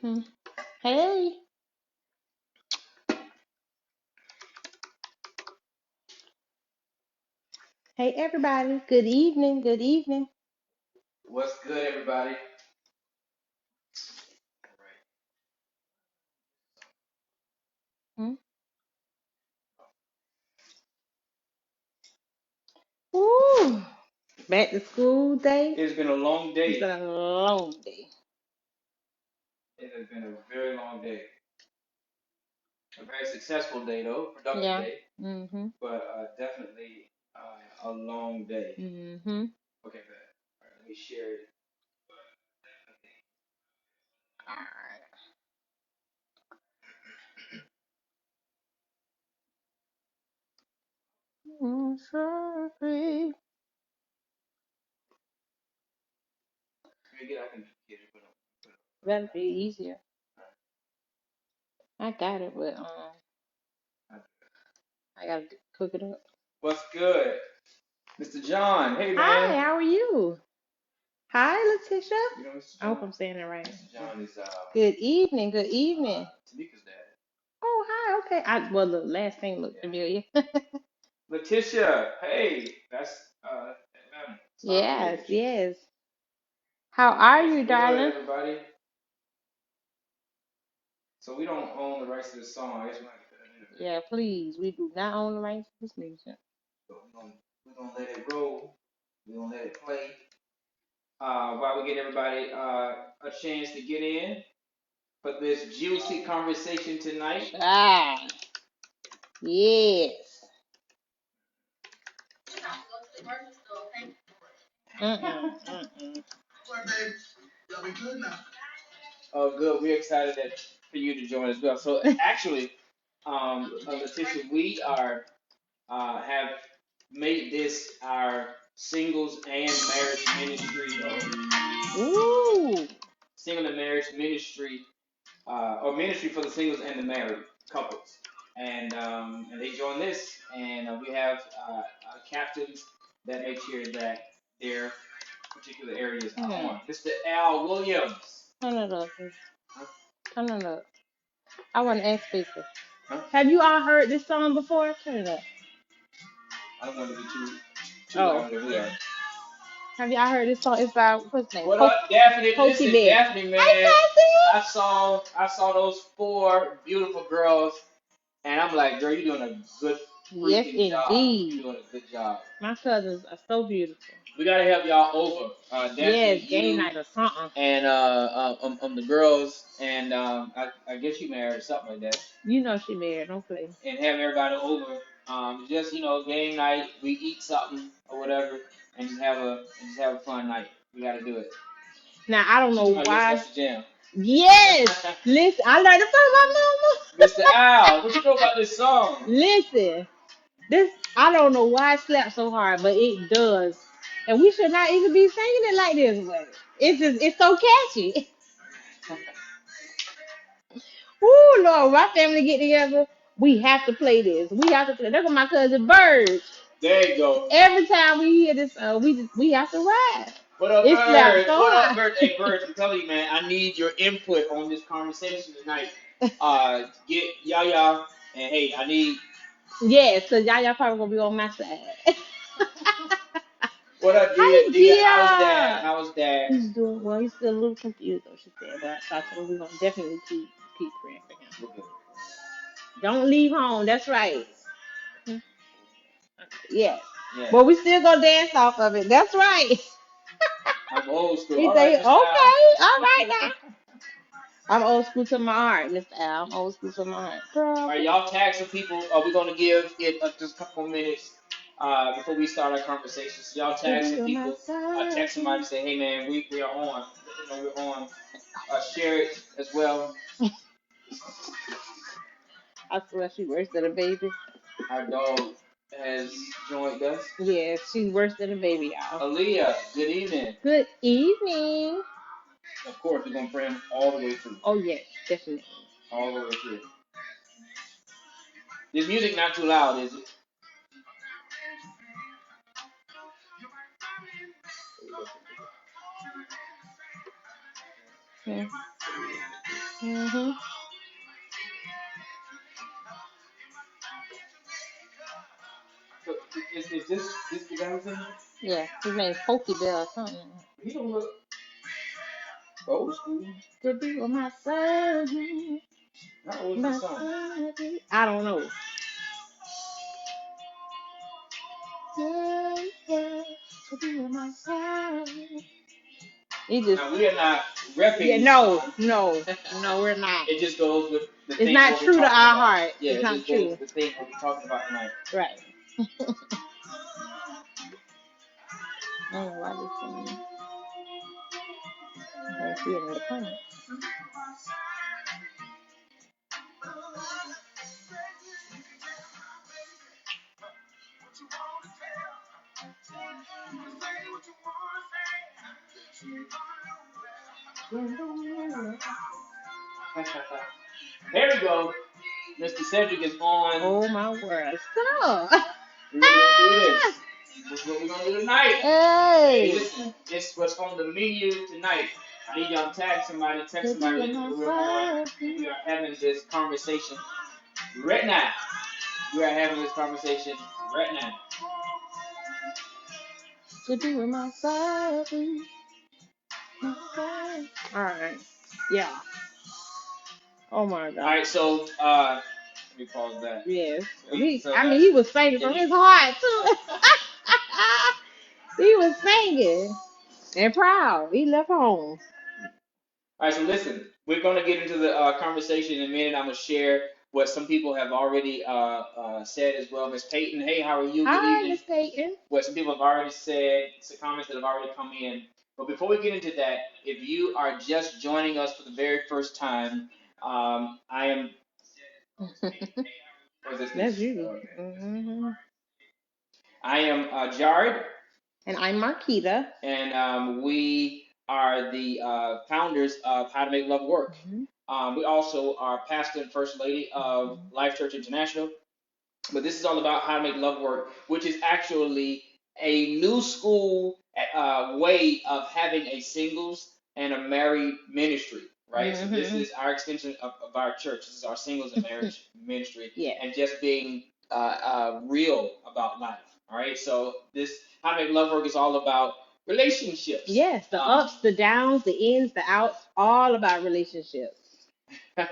Hmm. Hey, hey, everybody. Good evening. Good evening. What's good, everybody? Hmm. Woo! Back to school day. It's been a long It's day. been a long day. It has been a very long day. A very successful day, though, productive Yeah. day, Mhm. but definitely a long day. Mhm. Okay, man. All right, let me share it. All right. Sorry. Let me I can get it. That'll be easier. I got it, but I gotta cook it up. What's good, Mr. John? Hey, man. Hi. How are you? Hi, Letitia. You know Mr. I hope John? I'm saying it right. Mr. John is Good evening. Good evening. Tamika's dad. Oh, hi. Okay. Well, the last name looked Yeah. familiar. Letitia, hey, that's Atlanta. Stop playing Yes. with you. Yes. How are What's you, good, darling? everybody? So we don't own the rights to this song. I guess we might have to put it in a video. Yeah, please. We do not own the rights to this music. So we're gonna let it roll. We're gonna let it play. While we get everybody a chance to get in for this juicy conversation tonight. Ah, yes. Mm-mm, mm-mm. Oh, good. We're excited for you to join as well. So actually, Letitia, we are have made this our singles and marriage ministry, Ooh. single and marriage ministry or ministry for the singles and the married couples. And they join this, and we have captains that make sure that their particular areas are Hmm. on. Mr. Al Williams. Turn it up. Huh? Turn it up. I want to ask people. Huh? Have you all heard this song before? Turn it up. I don't want to be too Oh, loud over yeah. there. Have y'all heard this song? It's by, what's his name? What up, Daphne? Pokey Listen, Bear. Daphne, man. Hi, I saw those four beautiful girls, and I'm like, girl, you're doing a good Cassie. Yes, freaking job. You're indeed. doing a good job. My cousins are so beautiful. We gotta have y'all over. Daphne, Yes, game you night or something. and the girls, and I guess you married or something like that, You know she married. Don't play. and have everybody over. Just game night. We eat something or whatever, and just have a fun night. We gotta do it. Now I don't She know told me, yes, why. that's the jam. Yes, listen. I learned it from Mr. my Al, what you mama. know about this song? Listen, this I don't know why it slaps so hard, but it does, and we should not even be singing it like this. But it's so catchy. Woo, Lord, my family get together. We have to play this. We have to play. That's what my cousin Bird. There you go. Every time we hear this, we have to ride. What up, It slaps Bird? so What up, hard. Bird? Hey, Bird, I'm telling you, man, I need your input on this conversation tonight. Get Yaya, and hey, I need. Yes, because y'all probably gonna be on my side. What up, Hi, Dia? How's Dad? Gia. How's Dad? He's doing well. He's still a little confused, though, she said. But I told her we're gonna definitely keep praying for him. Okay. Don't leave home. That's right. Yes. Yeah. But we still gonna dance off of it. That's right. I'm old school. He All say, right, okay, Mr. Al. all right now. I'm old school to my heart, Mr. Al. I'm old school to my heart. All Girl, right, y'all tag some people. We're gonna give it just a couple more minutes before we start our conversation. So y'all tag baby, some you're my people. Text somebody sunshine. and say, hey man, we are on. We're on. Share it as well. I swear she worse than a baby. Our dog has joined us. Yes, she's worse than a baby, y'all. Aaliyah, good evening. Good evening. Of course, we're gonna pray him all the way through. Oh yes, definitely. All the way through. This music not too loud, is it? Mm-hmm. So is this the guy who's singing? Yeah, his name's Pokey Bell or something. He don't look old school. To be with my son. How old is the My song? son. I don't know. Yeah, yeah. To be with my son. He just, Now we are not repping yeah, this no, song. no, no, we're not. It just goes with the It's theme of not what we're true to talking our about. heart. Yeah, It's it not just goes true. with the theme of what we're talking about tonight. Right. I don't know why this thing. I can't see it in the comments. There we go. Mr. Cedric is on. Oh my word. So. We're gonna do this. This is what we're gonna do tonight. Hey, Hey. listen, it's what's on the menu tonight. I need y'all to tag somebody, text To be somebody, with let them my know we're on. son. We are having this conversation right now. We are having this conversation right now. To be with my son. All right. Yeah. Oh my God. All right, so let me pause that. Yes. So I mean, that's he was singing yeah, from his heart too. He was singing and proud. He left home. all right, so listen, we're going to get into the conversation in a minute. I'm going to share what some people have already said as well. Miss Peyton, hey, how are you? Good Hi, evening. Miss Peyton. What some people have already said, some comments that have already come in. But before we get into that, if you are just joining us for the very first time, I am. What's this? That's you. Okay. Mm-hmm. I am Jared. And I'm Marquita. And we are the founders of How to Make Love Work. We also are pastor and first lady of Life Church International. But this is all about how to make love work, which is actually a new school way of having a singles and a married ministry, right? So this is our extension of our church. This is our singles and marriage ministry, Yeah. and just being real about life. All right. So this how to make love work is all about relationships. Yes, the ups, the downs, the ins, the outs, all about relationships. And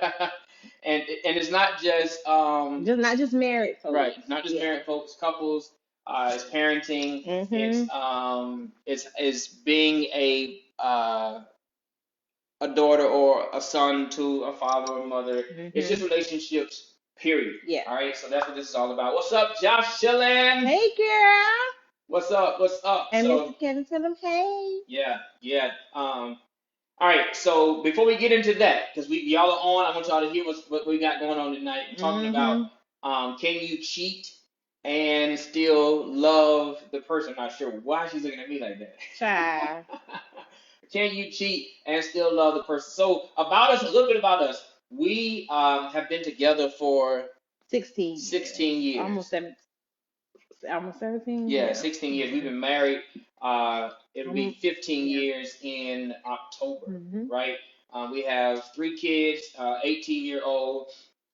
it's not just Just not just married folks. right, not just married folks, couples. It's parenting. It's being a daughter or a son to a father or mother. It's just relationships. Period. Yeah. All right. So that's what this is all about. What's up, Josh Chillin? Hey, girl. What's up? What's up? And So Mr. Kevin, tell him hey. yeah, yeah. All right, so before we get into that, because y'all are on, I want y'all to hear what we got going on tonight. We're talking about can you cheat and still love the person? I'm not sure why she's looking at me like that. Child. Can you cheat and still love the person? So about us, a little bit about us. We have been together for 16 years. Almost 17. Yeah, 16 years. We've been married. It'll be 15 Yeah. years in October, right? We have 3 kids, 18-year-old,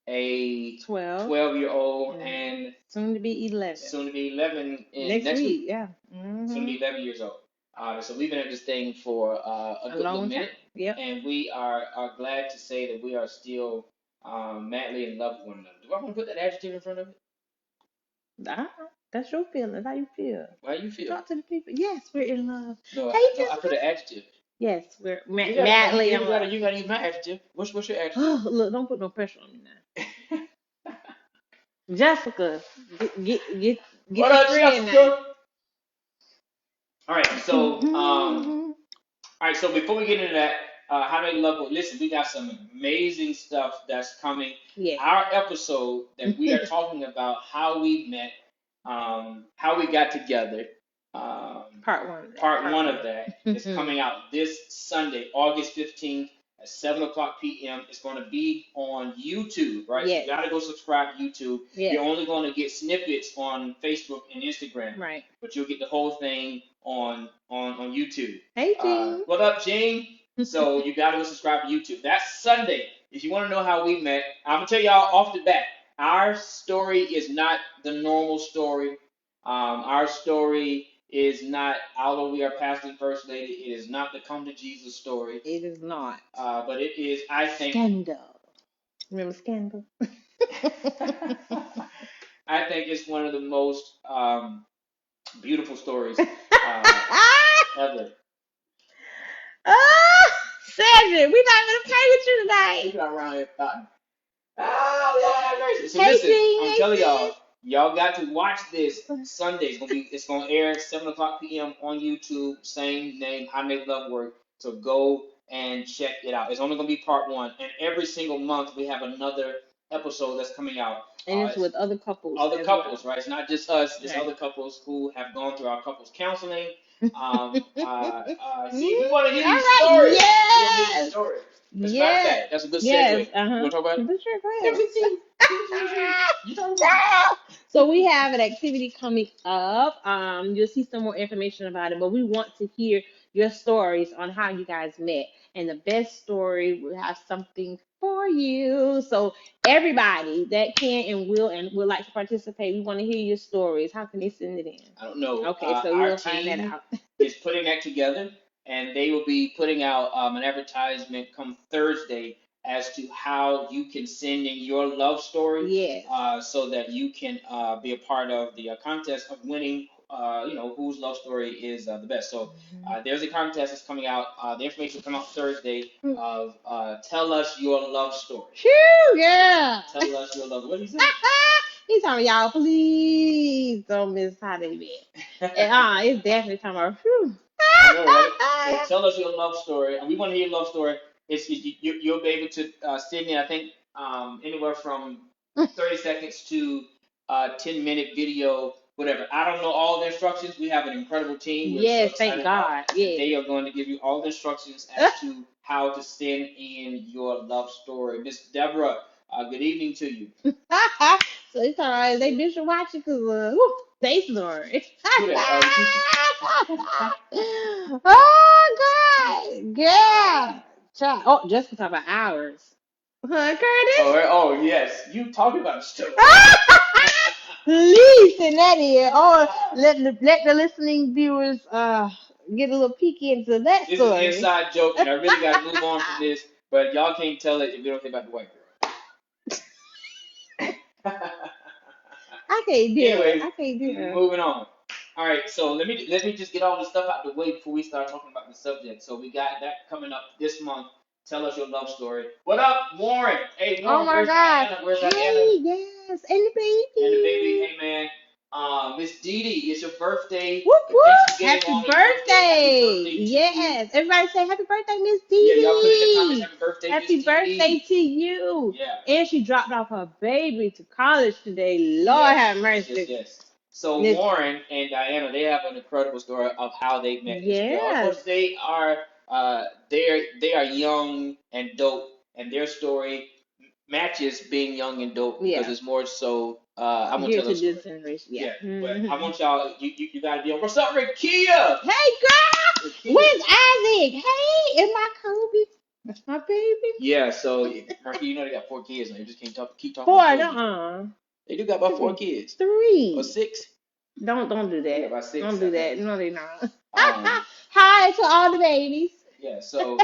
a 12-year-old, and soon to be 11. Soon to be 11 next week. Yeah. Soon to be 11 years old. So we've been at this thing for a good long little minute. time. Yep. And we are glad to say that we are still madly in love with one another. Do I want to put that adjective in front of it? That's your feelings. How you feel? How you feel? Talk to the people. Yes, we're in love. No, Hey, I put an adjective. Yes, we're madly in love. You gotta use my adjective. What's your adjective? Oh, look, don't put no pressure on me now. Jessica, get What up, friend Jessica? now. All right, so before we get into that, how to make love work? Listen, we got some amazing stuff that's coming. Yeah. Our episode that we are talking about how we met, how we got together. Part one of that is coming out this Sunday, August 15th at 7:00 p.m. It's going to be on YouTube, right? Yes. So you got to go subscribe to YouTube. Yes. You're only going to get snippets on Facebook and Instagram, right? But you'll get the whole thing on YouTube. Hey, Jean. What up, Jean? So you got to go subscribe to YouTube. That's Sunday. If you want to know how we met, I'm gonna tell y'all off the bat. Our story is not the normal story. Our story is not, although we are pastor and first lady, it is not the come to Jesus story. It is not. But it is, I think, Scandal. Remember Scandal? I think it's one of the most beautiful stories ever. Cedric, we're not gonna play with you today. You got around here thought. Oh, Lord have mercy. So Hey, listen, Jean, I'm hey, telling Jean. y'all got to watch this Sunday. It's gonna air at 7 o'clock p.m. on YouTube. Same name, How to Make Love Work. So go and check it out. It's only gonna be part one, and every single month we have another episode that's coming out. And it's with other couples. Other as couples, well. right? It's not just us. It's Right. other couples who have gone through our couples counseling. See, we want to hear these stories. Yes. We want to hear these stories. As a matter of fact, that's a good segue. Yes. You want to talk about it? Sure, go ahead. Everything. You talk about it. So we have an activity coming up. You'll see some more information about it, but we want to hear your stories on how you guys met. And the best story will have something for you. So everybody that can and would like to participate, we want to hear your stories. How can they send it in? I don't know. Okay, so Our we'll find that team out. is putting that together, and they will be putting out an advertisement come Thursday as to how you can send in your love story, Yes. so that you can be a part of the contest of winning. Whose love story is the best. So there's a contest that's coming out. The information will come out Thursday of tell us your love story. Phew, yeah. Tell us your love. What did he say? He's talking, y'all, please don't miss how they met. It's definitely talking about, phew. I know, right? So tell us your love story, and we want to hear your love story. You'll be able to send in, I think, anywhere from 30 seconds to 10-minute video, whatever. I don't know all the instructions. We have an incredible team. We're Yes, so thank excited God. about. Yes. They are going to give you all the instructions as to how to send in your love story. Miss Deborah, good evening to you. So it's all right. They bitch are watching because they story. Who that? Oh God, yeah. Child. Oh, just to talk about hours. Huh, Curtis? Oh yes, you talking about the story. Please send that in. Or let the listening viewers get a little peek into that This story. is an inside joke, and I really got to move on from this, but y'all can't tell it if you don't think about the white girl. I can't do Anyways, it. I can't do it. moving on. All right, so let me just get all this stuff out of the way before we start talking about the subject. So we got that coming up this month. Tell us your love story. What up, Warren? Hey, Warren, Oh my where's God. Diana? Where's Hey, Diana? yes. And the baby. And the baby. Hey, man. Miss Dee Dee, it's your birthday. Whoop whoop. Thanks for Happy getting on your birthday. Happy birthday. birthday to you. Yes. Everybody say happy birthday, Miss Yeah, y'all put in the comments Dee. happy birthday, Miss Happy Dee birthday Dee. to you. Yeah. And she dropped off her baby to college today. Lord Yes, have mercy. yes. So Listen. Warren and Diana, they have an incredible story of how they met as well. Of Yes. course, they are they are young and dope, and their story matches being young and dope because Yeah. it's more so. I want to Geared tell to a story. this generation. Yeah, Yeah. but I want y'all. You gotta be on. What's up, Rakia? Hey girl. Rakia. Where's Isaac? Hey, and my Kobe. That's my baby. Yeah. So Rakia, you know they got 4 kids, and you just can't keep talking. Four, about They do got about 4 kids. Or Three. 6. Don't do They got that. about 6. Don't do that. No, they not. Um, Hi to all the babies. Yeah, so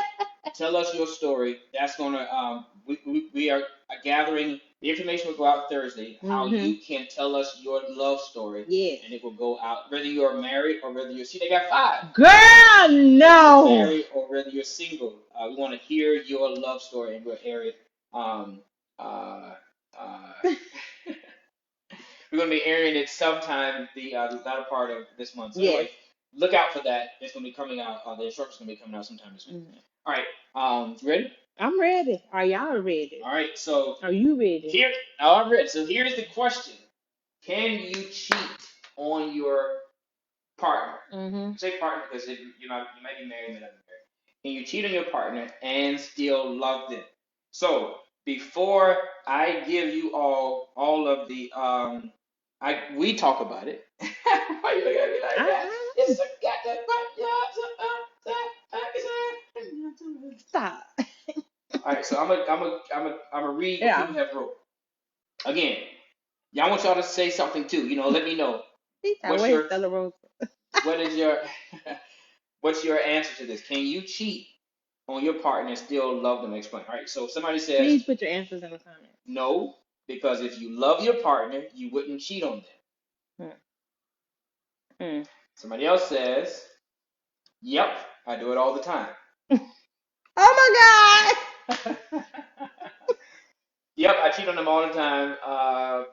tell us your story. That's gonna we are gathering the information will go out Thursday. How you can tell us your love story. Yes. And it will go out whether you are married or whether you're see they got 5. Girl, no. Married or whether you're single. We want to hear your love story and we'll air it. We're gonna be airing it sometime the latter part of this month. So anyway, look out for that. It's gonna be coming out. The instructions gonna be coming out sometime this week. All right. You ready? I'm ready. Are y'all ready? All right. So are you ready? Here. I'm ready. So here's the question: can you cheat on your partner? Say partner because you might be married, you might not be married. Can you cheat on your partner and still love them? So before I give you all of the we talk about it. Why you looking at me like that? It's a goddamn so I'm gonna read what Yeah. people have wrote again. Y'all want y'all to say something too. Let me know. He thought, What's what is your Stella Rosa? what is your what's your answer to this? Can you cheat on your partner and still love them? Explain. All right. So somebody says Please put your answers in the comments. no, because if you love your partner, you wouldn't cheat on them. Mm. Mm. Somebody else says, yep, I do it all the time. Oh my Yep, I cheat on them all the time.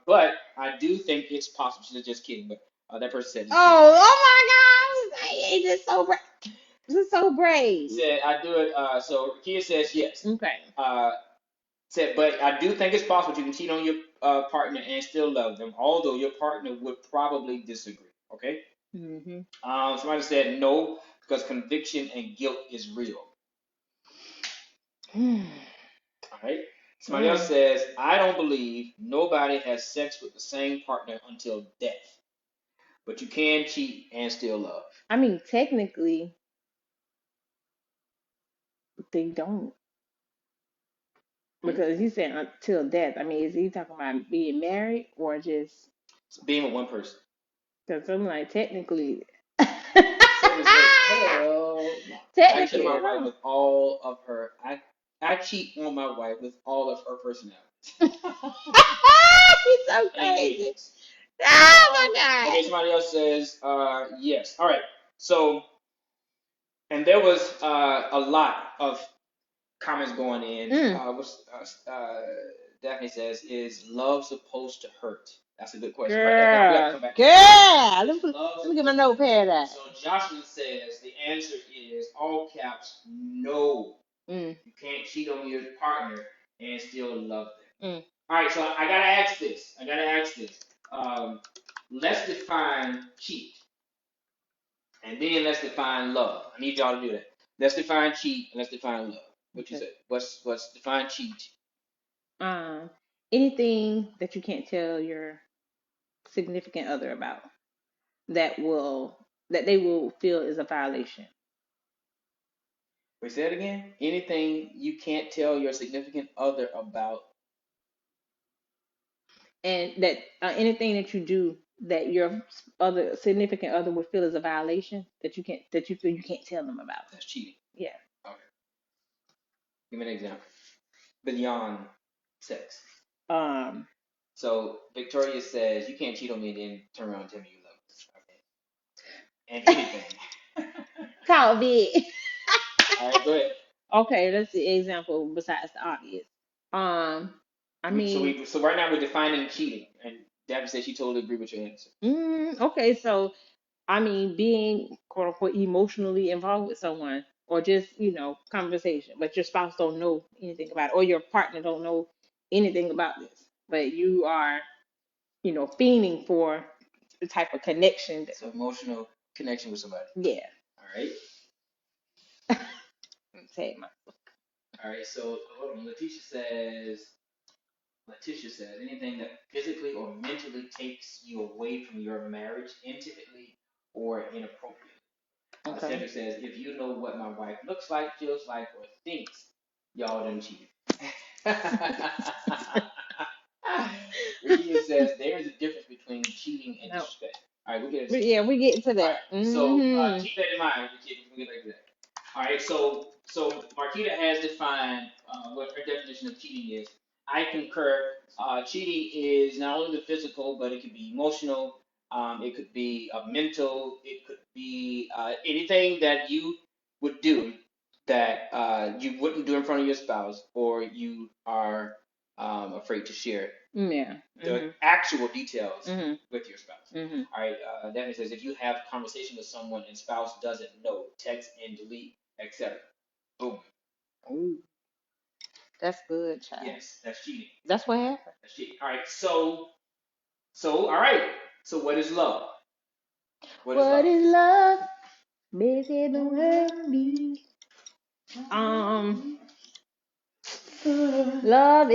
But I do think it's possible. She's just kidding, but that person said just kidding. Oh my gosh. This is so brave. This is so brave. Said I do it. So Kia says yes. Okay. Uh, said, but I do think it's possible you can cheat on your partner and still love them, although your partner would probably disagree. Okay. Mm-hmm. Somebody said no because conviction and guilt is real. All right. Somebody else Mm. says, I don't believe nobody has sex with the same partner until death, but you can cheat and still love. I mean, technically, they don't. Hmm? Because he said until death. I mean, is he talking about being married or just It's being with one person. because I'm like technically Somebody said, hell no. I cheat on technically my I wife don't. with all of her. I cheat on my wife with all of her personality He's so and crazy. games. Oh my Okay, god. somebody else says, yes. All right. So, and there was a lot of comments going in. Mm. Daphne says, is love supposed to hurt? That's a good question. Write that down. We got to Girl, come back to that. girl. Is love Let me get my supposed to hurt? notepad out. So Joshua says the answer is all caps no. Mm. You can't cheat on your partner and still love them. Mm. All right, so I gotta ask this. Um, let's define cheat, and then let's define love. I need y'all to do that. Let's define cheat and let's define love. What you Okay. say? What's define cheat? Um, anything that you can't tell your significant other about that they will feel is a violation. We say it again. Anything you can't tell your significant other about. And that anything that you do that your other significant other would feel is a violation that you feel you can't tell them about. That's cheating. Yeah. Okay. Give me an example. Beyond sex. Um. So Victoria says you can't cheat on me and then turn around and tell me you love me. Okay. And anything. Call me. All right, go ahead. Okay, let's see example besides the obvious. Um. I mean. So right now we're defining cheating, and Daphne says she totally agree with your answer. Okay, so I mean, being quote unquote emotionally involved with someone, or just conversation, but your spouse don't know anything about it, or your partner don't know anything about this, but you are fiending for the type of connection. So emotional connection with somebody. Yeah. All right. Say my. All right. So hold on. Letitia says anything that physically or mentally takes you away from your marriage intimately or inappropriately. Okay. Cedric says if you know what my wife looks like, feels like, or thinks, y'all done cheated. Regina says there is a difference between cheating and No. disrespect. All right, we'll get into that. Yeah, we get to All right, that. so Mm-hmm. keep that in mind, Regina. We'll get back to that. All right, so Marquita has defined what her definition of cheating is. I concur. Cheating is not only the physical, but it could be emotional. It could be mental. It could be anything that you would do that you wouldn't do in front of your spouse, or you are afraid to share Yeah. the Mm-hmm. actual details Mm-hmm. with your spouse. Mm-hmm. All right. Danny says if you have a conversation with someone and spouse doesn't know, text and delete, etc. Boom. Ooh, that's good, child. Yes, that's cheating. That's what happened. That's cheating. All right. So all right. So what is love? What is What love? is love? Busy the world be. Um, love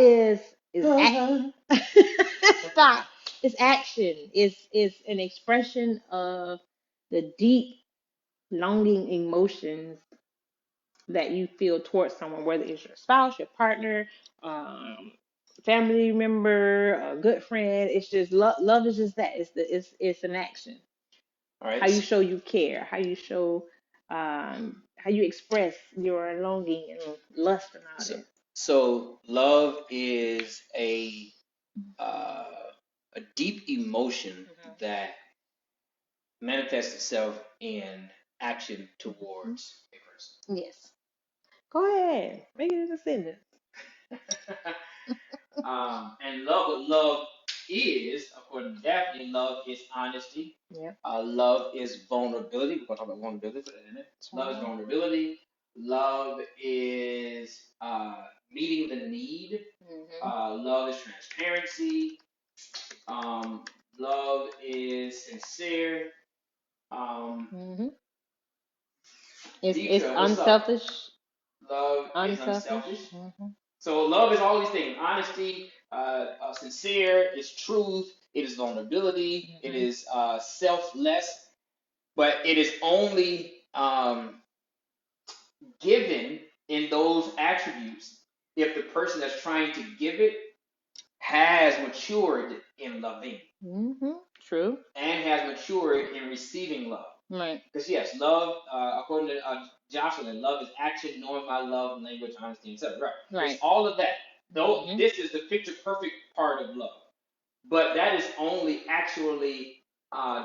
stop. It's action. It's an expression of the deep longing emotions that you feel towards someone, whether it's your spouse, your partner, um, family member, a good friend. It's just love. Love is just that. It's an action. All How right. you show you care. How you show how you express your longing and lust and all So, that. so love is uh, a deep emotion that manifests itself in action towards a Yes. Go ahead. Make it a sentence. person. And what love is, according to Daphne, love is honesty. Yep. Love is vulnerability. We're gonna talk about vulnerability for that in it. Love is vulnerability. Love is meeting the need. Love is transparency. Um, love is sincere. Um, Mm-hmm. It's Deidre, what's up? unselfish. Love is Unselfish. unselfish. Mm-hmm. So love is all these things: honesty, sincere, it's truth, it is vulnerability, it Mm-hmm. is selfless, but it is only given in those attributes if the person that's trying to give it has matured in loving Mm-hmm. True. and has matured in receiving love. Right. Because yes, love, according to Jocelyn, love is action, knowing my love, language, honesty, etc. Right. It's Right. all of that. Though Mm-hmm. this is the picture perfect part of love, but that is only actually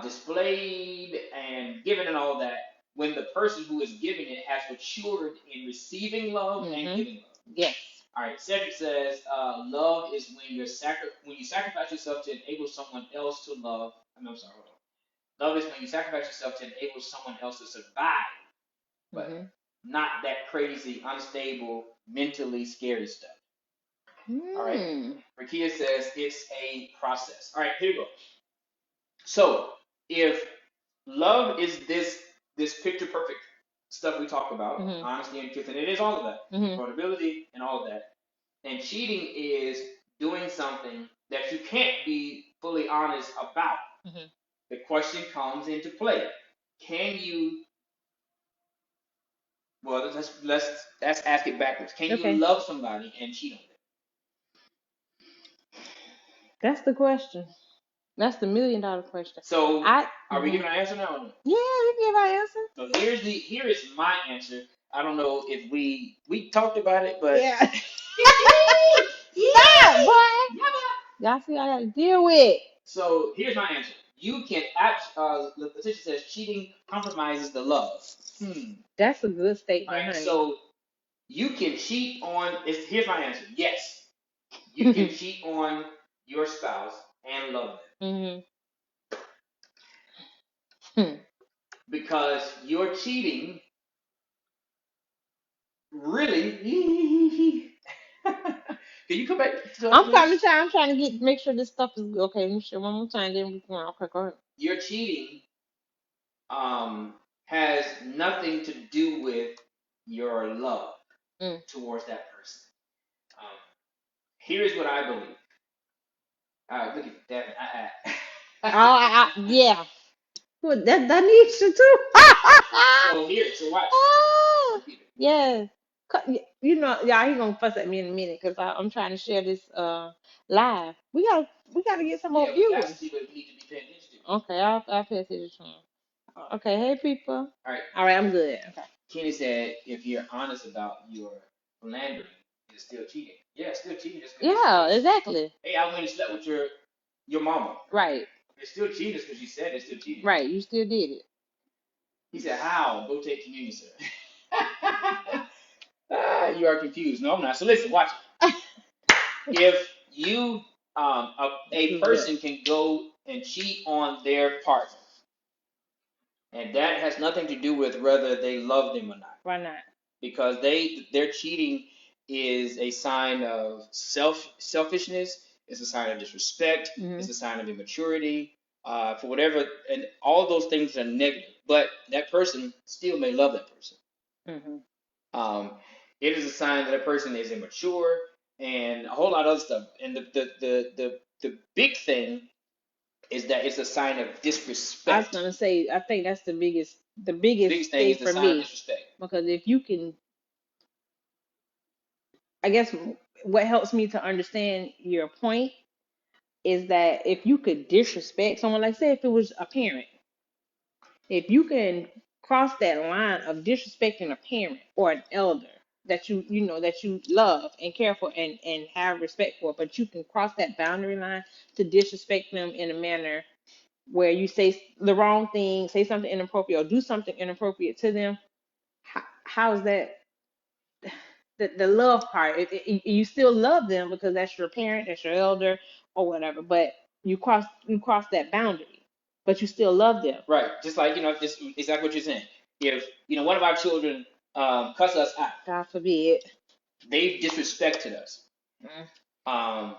displayed and given and all that when the person who is giving it has matured in receiving love and Mm-hmm. giving love. Yes. All right, Cedric says, love is when you sacrifice yourself to enable someone else to love. I'm sorry, hold on. Love is when you sacrifice yourself to enable someone else to survive, but Mm-hmm. not that crazy, unstable, mentally scary stuff. All right. Mm. Rakia says it's a process. All right, here we go. So if love is this picture perfect stuff we talk about, Mm-hmm. honesty and truth, and it is all of that, Mm-hmm. vulnerability and all of that. And cheating is doing something that you can't be fully honest about. Mm-hmm. The question comes into play. Can you well let's ask it backwards. Can you Okay. love somebody and cheat on them? That's the question. That's the $1 million question. So I. are we Mm-hmm. giving our answer now or no? Yeah, we give our answer. So here is my answer. I don't know if we talked about it, but Yeah. Stop, yeah, boy. Y'all see, I gotta deal with. So here's my answer. You can Letitia says cheating compromises the love. That's a good All statement, right, honey. so you can cheat on. Here's my answer. Yes, you can cheat on your spouse and love them Mm-hmm. because your cheating really. Can you come back to us, I'm please? probably trying. I'm trying to make sure this stuff is okay. Make sure one more time. Then we can. Okay, go ahead. Your cheating has nothing to do with your love Mm. towards that person. Um, here's what I believe. Look at that. Oh, yeah. Well, that needs you too. So watch. Ah, yes. You know, yeah, he gonna fuss at me in a minute because I'm trying to share this live. We gotta get some more Yeah, we got viewers. some people that need to be paying attention to. Okay, I'll pay attention to him. Okay, hey people. All right. All right, I'm good. Okay. Kenny said, if you're honest about your philandering, it's still cheating. Yeah, it's still cheating. Just because Yeah, exactly. hey, I went and slept with your mama. Right, It's still cheating because you said it's still cheating. right. You still did it. He said, how? Go take communion, sir. You are confused. No, I'm not. So listen, watch it. If you a person can go and cheat on their partner, and that has nothing to do with whether they love them or not, Why not? because their cheating is a sign of selfishness. It's a sign of disrespect. Mm-hmm. It's a sign of immaturity. For whatever, and all those things are negative. But that person still may love that person. Mm-hmm. Um, it is a sign that a person is immature and a whole lot of other stuff. And the big thing is that it's a sign of I was disrespect. gonna say, I think that's the The biggest biggest thing thing is the for sign of me disrespect. because if you can I guess what helps me to understand your point is that if you could disrespect someone, like say if it was a parent, if you can cross that line of disrespecting a parent or an elder that you know that you love and care for and have respect for, but you can cross that boundary line to disrespect them in a manner where you say the wrong thing, say something inappropriate, or do something inappropriate to them, how is that the love part? You still love them because that's your parent, that's your elder, or whatever, but you cross that boundary, but you still love them. Right. Just like, just exactly what you're saying. If, one of our children cuss us out, God forbid. they disrespected us. Mm. Um,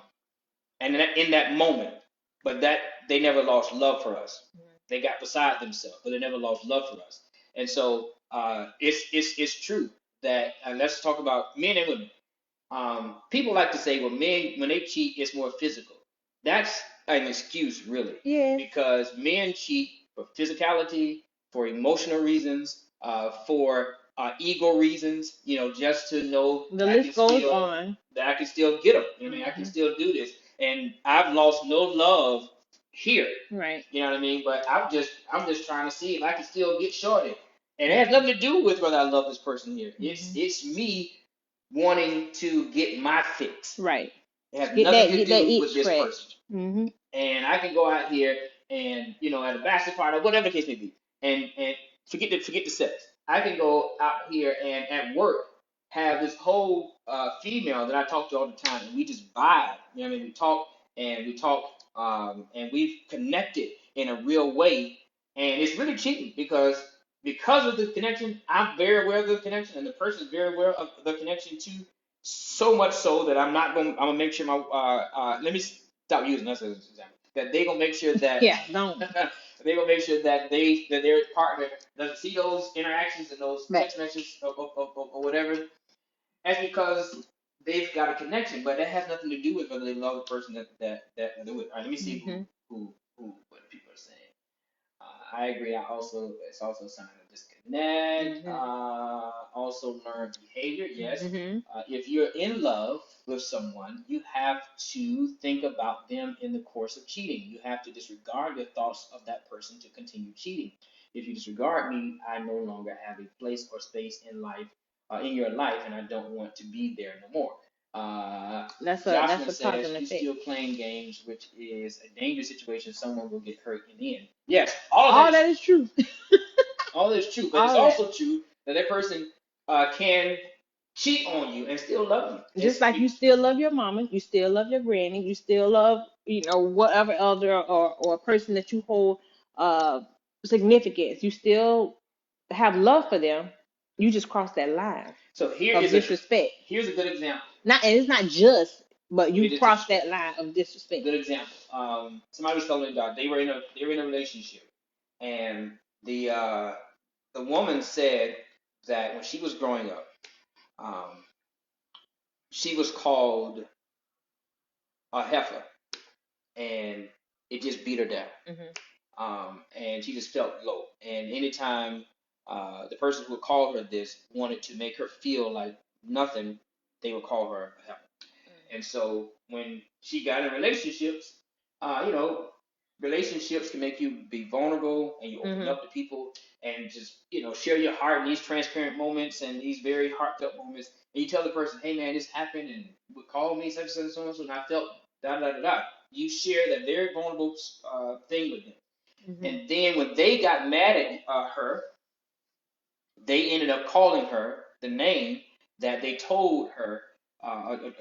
and in that moment, but that they never lost love for us. They got beside themselves, but they never lost love for us. And so it's true that, and let's talk about men and women. People like to say, well, men, when they cheat, it's more physical. That's an excuse, really, Yes. because men cheat for physicality, for emotional reasons, for ego reasons, just to know The list goes on. that I can still get them. I mean, I can still do this, and I've lost no love here. Right. You know what I mean? But I'm just trying to see if I can still get shorty, and it has nothing to do with whether I love this person here. It's me wanting to get my fix. Right. It has Get nothing that to get that do itch with this person. scratched. Mm-hmm. And I can go out here and at a bachelor party, whatever the case may be, and forget the sex. I can go out here and at work have this whole female that I talk to all the time, and we just vibe. You know what I mean? We talk, and we've connected in a real way, and it's really cheating because of the connection. I'm very aware of the connection, and the person is very aware of the connection too. So much so that I'm not going. I'm gonna make sure my. Let me stop using us as an example. That they gonna make sure that Yeah, don't. they gonna make sure that their partner doesn't see those interactions and those Right. text messages or whatever. That's because they've got a connection, but that has nothing to do with whether they love the person that do it. All right, let me see Mm-hmm. who what people are saying. I agree. It's also a sign of disconnect. Mm-hmm. Also learned behavior. Yes. Mm-hmm. If you're in love with someone, you have to think about them in the course of cheating. You have to disregard the thoughts of that person to continue cheating. If you disregard me, I no longer have a place or space in your life, and I don't want to be there no more. That's Jocelyn a cause says and you effect. still playing games, which is a dangerous situation. Someone will get hurt in the end. Yes, all of that All is that is true. all that is true, but it's All that. also true that that person can cheat on you and still love you. Just like you still love your mama, you still love your granny, you still love, whatever elder or person that you hold uh significance. You still have love for them. You just cross that line So of disrespect. here's a good example. Not and it's not just, but Let me you just cross that line of disrespect. good example. Somebody was telling me about they were in a relationship, and the uh, the woman said that when she was growing up, um, she was called a heifer, and it just beat her down. Hmm. And she just felt low. And anytime the person who would call her this wanted to make her feel like nothing, they would call her a heifer. And so when she got in relationships, you know, relationships can make you be vulnerable and you open Hmm. up to people and just, share your heart in these transparent moments and these very heartfelt moments. And you tell the person, hey man, this happened and would call me such and so and so, and I felt da da da da. You share that very vulnerable thing with them. Hmm. And then when they got mad at her, they ended up calling her the name that they told her,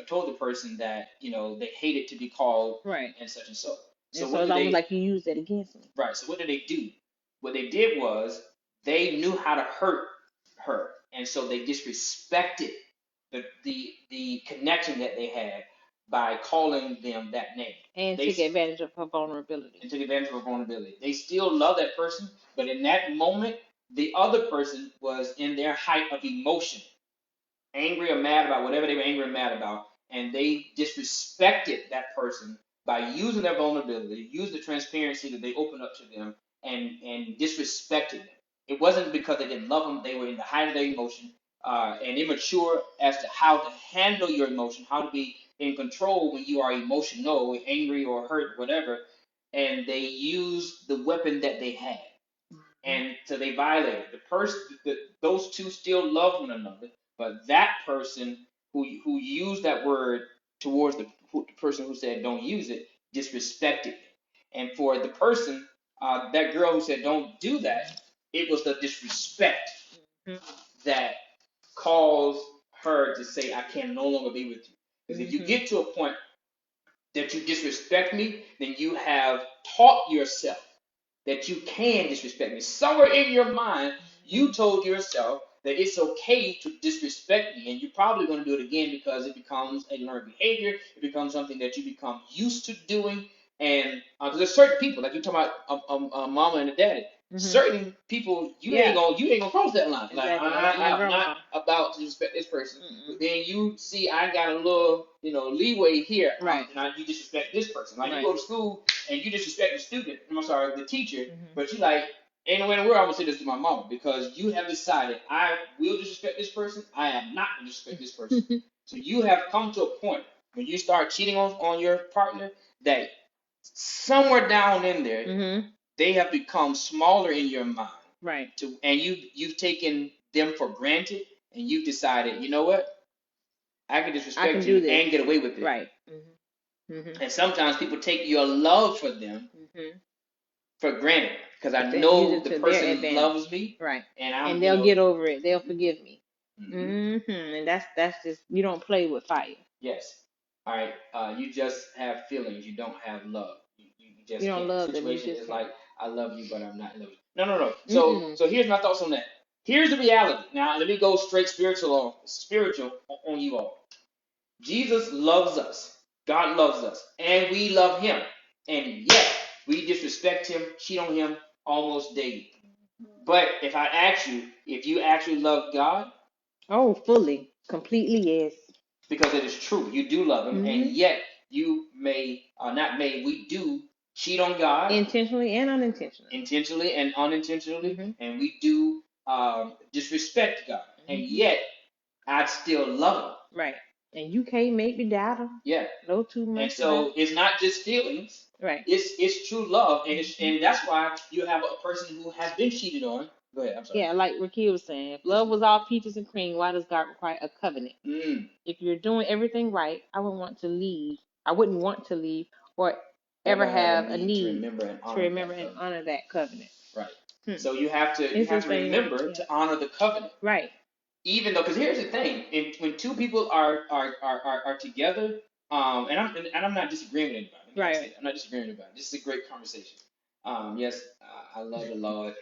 told the person that they hated to be called Right. and such and so. And So so what it's did almost they? like you use that against me. Right. So what did they do? What they did was they knew how to hurt her, and so they disrespected the connection that they had by calling them that name. And They take advantage of her vulnerability. and took advantage of her vulnerability. They still love that person, but in that moment, the other person was in their height of emotion, angry or mad about whatever they were angry or mad about, and they disrespected that person by using their vulnerability, use the transparency that they opened up to them, and disrespected them. It wasn't because they didn't love them; they were in the height of their emotion. and immature as to how to handle your emotion, how to be in control when you are emotional, angry or hurt, whatever. And they use the weapon that they had, and so they violated the person. Those two still love one another, but that person who used that word towards the person who said don't use it disrespected him. And for the person, that girl who said don't do that, it was the disrespect that caused her to say I can no longer be with you. Because if you get to a point that you disrespect me, then you have taught yourself that you can disrespect me. Somewhere in your mind, you told yourself that it's okay to disrespect me, and you're probably going to do it again because it becomes a learned behavior. It becomes something that you become used to doing. And because there's certain people, like you're talking about a mama and a daddy, certain people you ain't gonna cross that line. Like I'm not about to disrespect this person. But then you see I got a little leeway here. Right. Now you disrespect this person. Like you go to school and you disrespect the student. I'm sorry, the teacher. But you like ain't no way in the world I'm gonna say this to my mama because you have decided I will disrespect this person. I am not gonna disrespect this person. So you have come to a point when you start cheating on your partner that somewhere down in there they have become smaller in your mind. Right. And you've taken them for granted, and you've decided, you know what? I can disrespect you and get away with it. Right. And sometimes people take your love for them for granted because I know the person loves me, right? And they'll get over it. They'll forgive me. And that's just you don't play with fire. Yes. All right. You just have feelings. You don't have love. You just you don't can't. love The them. situation is like I love you, but I'm not in love with you. No. So here's my thoughts on that. Here's the reality. Now let me go straight spiritual on you all. Jesus loves us. God loves us, and we love Him, and yet we disrespect Him, cheat on Him almost daily. But if I ask you if you actually love God, oh, fully, completely, yes. Because it is true, you do love Him, and yet you we do cheat on God intentionally and unintentionally, and we do disrespect God, and yet I still love Him. Right. And you can't make me doubt Him. Yeah. No too much. And so it's not just feelings. Right. It's true love, and that's why you have a person who has been cheated on. Go ahead. I'm sorry. Yeah, like Rakia was saying, if love was all peaches and cream, why does God require a covenant? If you're doing everything right, I wouldn't want to leave. Or ever have a need to remember and honor that covenant. Right. So you have to remember to honor the covenant. Right. Even though, because here's the thing, when two people are together, and I'm not disagreeing with anybody. Right. I'm not disagreeing with anybody. This is a great conversation. Yes, I love the Lord.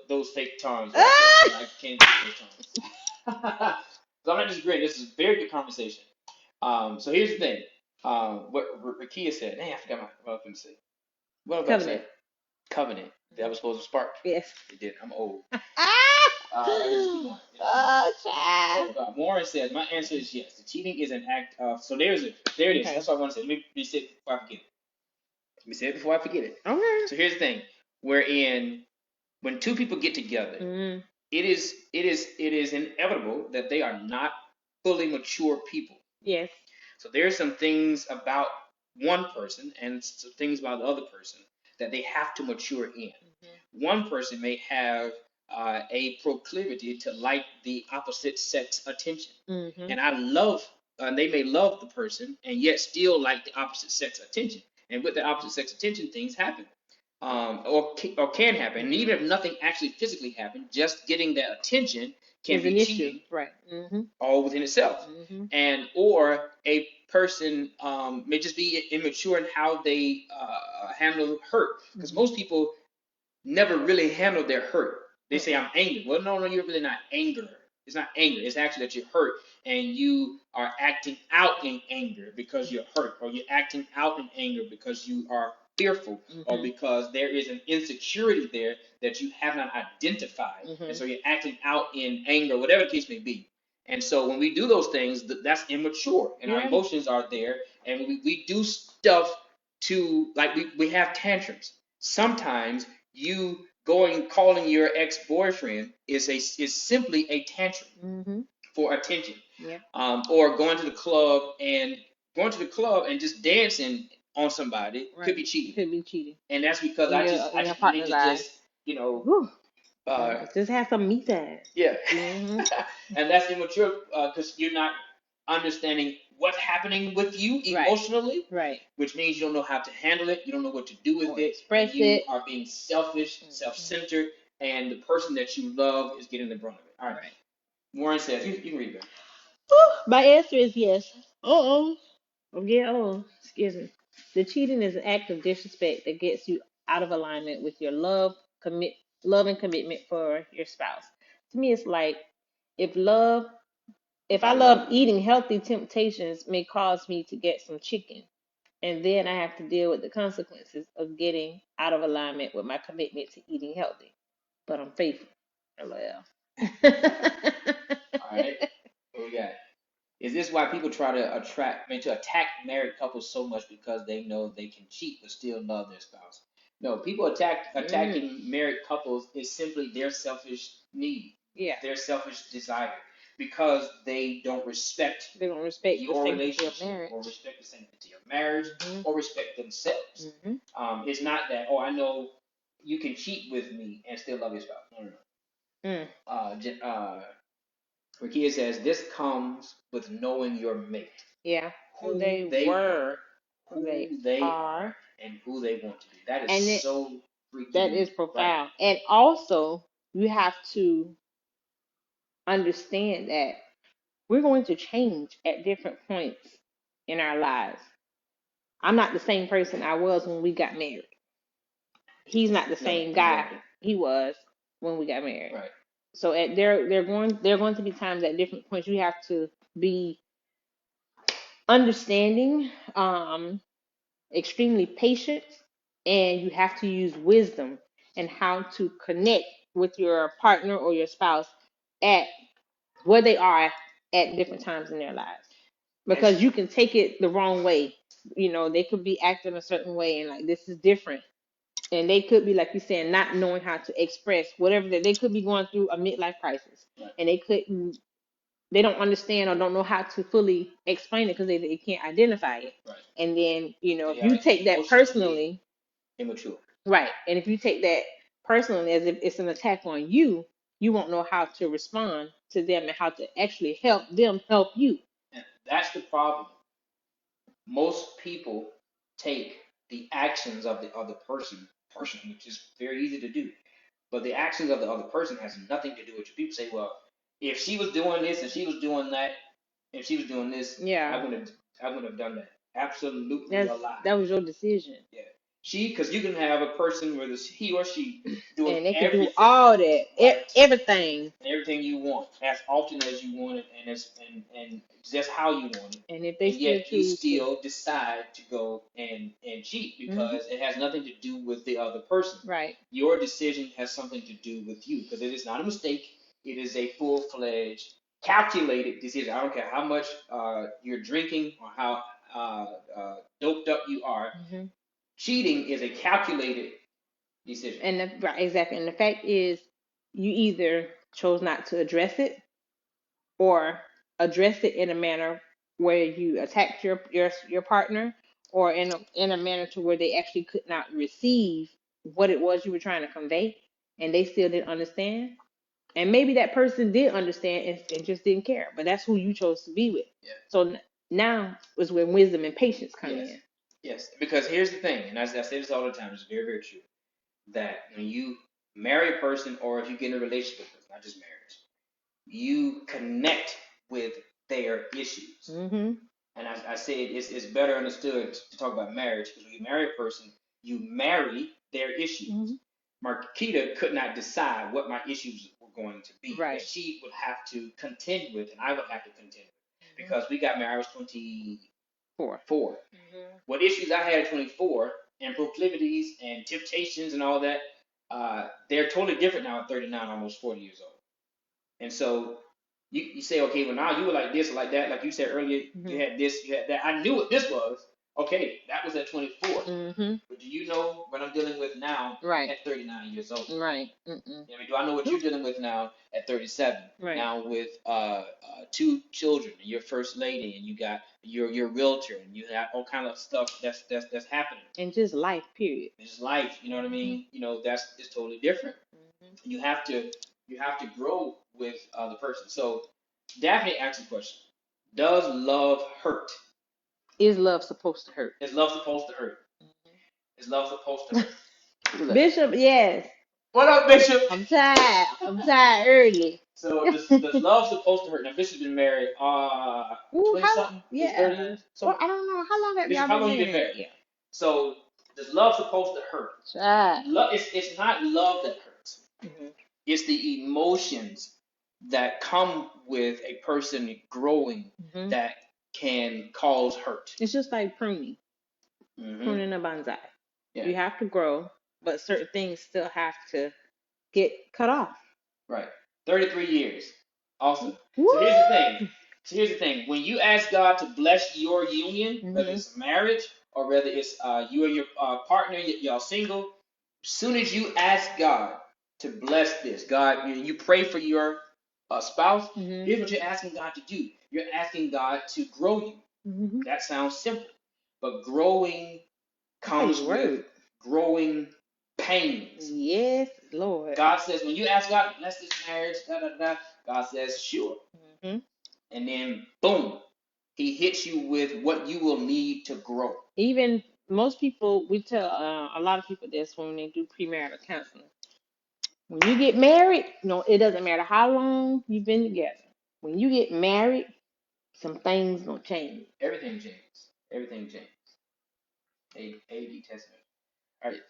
Those fake terms. I can't do those terms. So I'm not disagreeing. This is a very good conversation. So here's the thing. What Rakia said. Dang, I forgot what I was going to say. What was I saying? Covenant. That was supposed to spark. Yes. It did. I'm old. Warren says, my answer is yes. The cheating is an act of. So there it is. That's what I want to say. Let me say it before I forget it. Okay. So here's the thing. When two people get together, it is inevitable that they are not fully mature people. Yes. So there's some things about one person and some things about the other person that they have to mature in. One person may have a proclivity to like the opposite sex attention, and they may love the person and yet still like the opposite sex attention. And with the opposite sex attention, things happen, or can happen. And even if nothing actually physically happened, just getting that attention can be cheating, right? All within itself. And or a person may just be immature in how they handle hurt, because most people never really handle their hurt. They say I'm angry. Well, no, you're really not angry. It's not anger. It's actually that you're hurt and you are acting out in anger because you're hurt, or you're acting out in anger because you are fearful, or because there is an insecurity there that you have not identified, and so you're acting out in anger, whatever the case may be. And so when we do those things, that's immature, and our emotions are there, and we do stuff to, like we have tantrums. Sometimes you calling your ex-boyfriend is simply a tantrum Mm-hmm. for attention. Yeah. Or going to the club and just dancing on somebody could Right. be cheating. Could be cheating And that's because in I your just wanted partner's to eyes. just, you know, Whew. uh, Just have some me time. yeah. Mm-hmm. And that's immature because you're not understanding what's happening with you Right. emotionally, Right. which means you don't know how to handle it, you don't know what to do with Or it, and express you it. are being selfish, Mm-hmm. self-centered, and the person that you love is getting the brunt of it. All right. Right. Warren says, you can read that. My answer is yes. Uh-oh. I'm getting old. Excuse me. The cheating is an act of disrespect that gets you out of alignment with your love and commitment for your spouse. To me, it's like if love, if If I I love love you, eating healthy, temptations may cause me to get some chicken, and then I have to deal with the consequences of getting out of alignment with my commitment to eating healthy. But I'm faithful. LOL. all right, what we got? Is this why people try to to attack married couples so much because they know they can cheat but still love their spouse? No, people Mm, attacking married couples is simply their selfish need, yeah, their selfish desire, because they don't respect they don't respect the your sanctity of relationship or marriage. respect the sanctity of marriage Hmm. or respect themselves. Hmm. It's not that, oh, I know you can cheat with me and still love your spouse. No, no, no. Mm, Rakia says this comes with knowing your mate, yeah, who who they they were, were, who they who they are, are, and who they want to be. That is and so that freaking is right. profound. And also, you have to understand that we're going to change at different points in our lives. I'm not the same person I was when we got married. He's not the No, same guy exactly. he was when we got married. Right. So at there are going to be times at different points you have to be understanding, extremely patient, and you have to use wisdom and how to connect with your partner or your spouse at where they are at different times in their lives. Because It's you can take it the wrong way. They could be acting a certain way and like this is different. And they could be, like you said, not knowing how to express whatever they could be going through a midlife crisis. right. And they don't understand or don't know how to fully explain it because they can't identify it. Right. And then, if They you are take that emotionally personally, immature. right, and if you take that personally as if it's an attack on you, you won't know how to respond to them and how to actually help them help you. And that's the problem. Most people take the actions of the other person personally, which is very easy to do. But the actions of the other person has nothing to do with you. People say, well, if she was doing this and she was doing that, if she was doing this, Yeah, I wouldn't have done that. Absolutely that's a lie. that was your decision, Yeah. Because you can have a person, whether it's he or she, doing and they could do everything all that, right everything. and everything you want as often as you want it and just how you want it. And if they And still yet you choose to, still decide to go and cheat hmm, because it has nothing to do with the other person. right, Your decision has something to do with you because it is not a mistake. It is a full-fledged, calculated decision. I don't care how much you're drinking or how doped up you are. hmm, Cheating is a calculated decision. and right, exactly. And the fact is, you either chose not to address it or address it in a manner where you attacked your partner, or in a manner to where they actually could not receive what it was you were trying to convey, and they still didn't understand. And maybe that person did understand and just didn't care, but that's who you chose to be with. Yeah. So now is when wisdom and patience come Yes. in. Yes. Because here's the thing, and I say this all the time, it's very, very true, that when you marry a person or if you get in a relationship with them, not just marriage, you connect with their issues. Mm-hmm. And I say it's better understood to talk about marriage because when you marry a person, you marry their issues. Mm-hmm. Marquita could not decide what my issues were going to be that Right. she would have to contend with, and I would have to contend with Mm-hmm. because we got married. I was 24. 4. Mm-hmm. What issues I had at 24 and proclivities and temptations and all that, they're totally different now at 39, almost 40 years old. And so you say, okay, well now you were like this or like that, like you said earlier, Mm-hmm. you had this, you had that. I knew what this was, Okay, that was at 24. Mm-hmm. But do you know what I'm dealing with now Right. at 39 years old? Right. Mm-mm. I mean, do I know what you're dealing with now at 37? Right. Now with two children, and your first lady, and you got your realtor, and you have all kind of stuff that's happening. And just life, period. It's life, you know what I mean? You know, it's totally different. Mm-hmm. You have to grow with the person. So Daphne asked the question: does love hurt? Is love supposed to hurt? Is love supposed to hurt? Is love supposed to hurt? Bishop, yes. What up, Bishop? I'm tired. I'm tired early. So does love supposed to hurt? Now Bishop's been married Ooh, 20 how? something, is it 30 Yeah. years? Well, So I don't know. How long have Bishop, y'all how been long you been married? married? Yeah. So does love supposed to hurt? Child. Love it's not love that hurts. Mm-hmm. It's the emotions that come with a person growing Mm-hmm. that can cause hurt. It's just like pruning. Mm-hmm. Pruning a bonsai. Yeah. You have to grow, but certain things still have to get cut off. Right. 33 years. Awesome. Woo! So here's the thing. When you ask God to bless your union, whether Mm-hmm. it's a marriage or whether it's you and your partner, y'all single, as soon as you ask God to bless this, God, you pray for your spouse. Mm-hmm. Here's what you're asking God to do. You're asking God to grow you. Mm-hmm. That sounds simple, but growing comes Nice with word. growing pains. Yes, Lord. God says, when you ask God to bless this marriage, da da da, God says, sure. Mm-hmm. And then, boom, He hits you with what you will need to grow. Even most people, we tell a lot of people this when they do premarital counseling. When you get married, no, it doesn't matter how long you've been together. When you get married, some things gonna change. Everything changes. Everything changes. A.D. Testament. All right.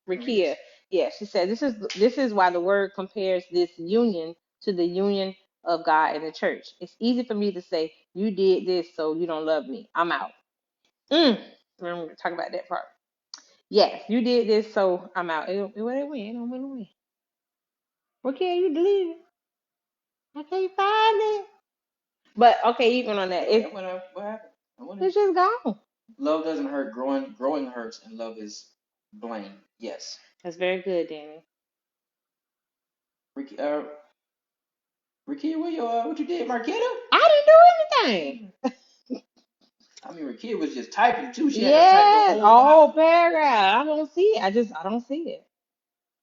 Rakia, yeah, she said this is why the word compares this union to the union of God and the church. It's easy for me to say you did this, so you don't love me. I'm out. We're gonna talk about that part. Yes, you did this, so I'm out. It went away. It don't went away. Rakia, you deleted it. I can't find it. But okay, even on that, What happened? it's just gone. Love doesn't hurt. Growing hurts, and love is blame. Yes. That's very good, Danny. Ricky, what you did, Marquetta? I didn't do anything. I mean, Rakia was just typing too. She had to type the Yes, whole all Bible. paragraph. I don't see it. I don't see it.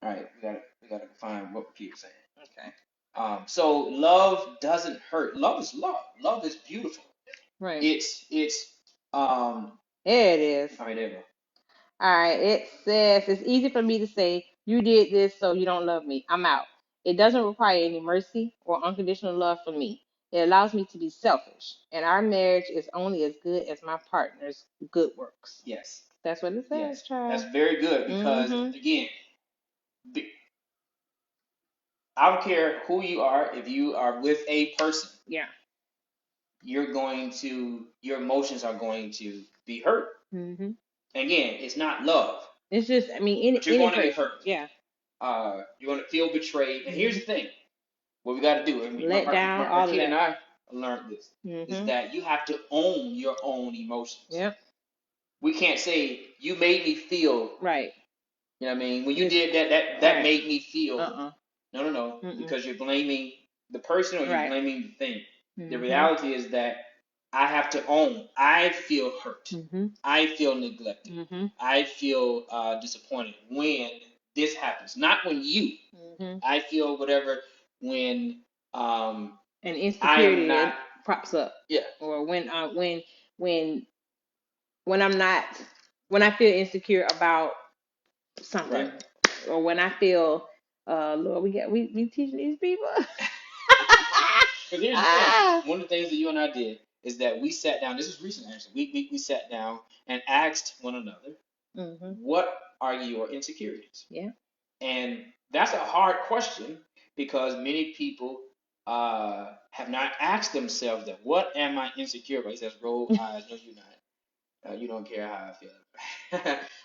All right, we gotta find what Rakia was saying. Okay. So love doesn't hurt. Love is love. Love is beautiful. Right. It's There it is. all right, there we go. All right. It says it's easy for me to say you did this, so you don't love me. I'm out. It doesn't require any mercy or unconditional love from me. It allows me to be selfish, and our marriage is only as good as my partner's good works. Yes. That's what it says, Yes. child. That's very good because Mm-hmm. again, I don't care who you are, if you are with a person, Yeah. your emotions are going to be hurt. Mm-hmm. Again, it's not love, It's just, I mean, but you're any going to get person. hurt. Yeah. You're going to feel betrayed. And here's the Mm-hmm. thing: what we got to do. I mean, Let down, all of Marquita and that. I learned this: is Mm-hmm. that you have to own your own emotions. Yep. We can't say you made me feel. Right. You know what I mean? When you Just did that right. made me feel. Uh-uh. No, Mm-mm. because you're blaming the person or you're Right. blaming the thing. The Mm-hmm. reality is that I have to own. I feel hurt. Mm-hmm. I feel neglected. Mm-hmm. I feel disappointed when this happens. Not when you. Mm-hmm. I feel whatever when And I am insecurity not. it props up. Yeah. Or when I'm not when I feel insecure about something. Right. Or when I feel Lord, we teaching these people. But here's the thing. Ah. One of the things that you and I did is that we sat down. This was recent, actually. We sat down and asked one another, Mm-hmm. "What are your insecurities?" Yeah. And that's a hard question because many people have not asked themselves that. What am I insecure about? He says, "Roll eyes." No, you're not. You don't care how I feel.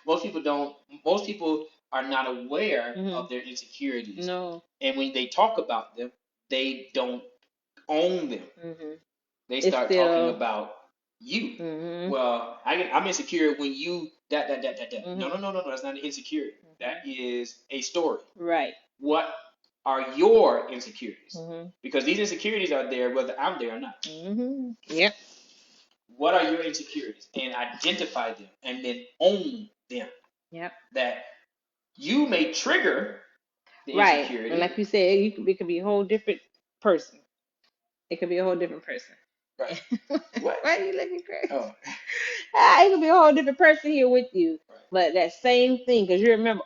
Most people don't. Most people are not aware Mm-hmm. of their insecurities, No. and when they talk about them, they don't own them. Mm-hmm. They It's start talking still about You. Mm-hmm. Well, I'm insecure when you that. No, Mm-hmm. no, no, no, no. That's not an insecurity. That is a story. Right. What are your insecurities? Mm-hmm. Because these insecurities are there whether I'm there or not. Mm-hmm. Yep. What are your insecurities? And identify them and then own them. Yep. That you may trigger the Right. And insecurity. like you said, it could be a whole different person. It could be a whole different person. Right. What? Why are you looking crazy? Oh. It could be a whole different person here with you. Right. But that same thing, because you remember,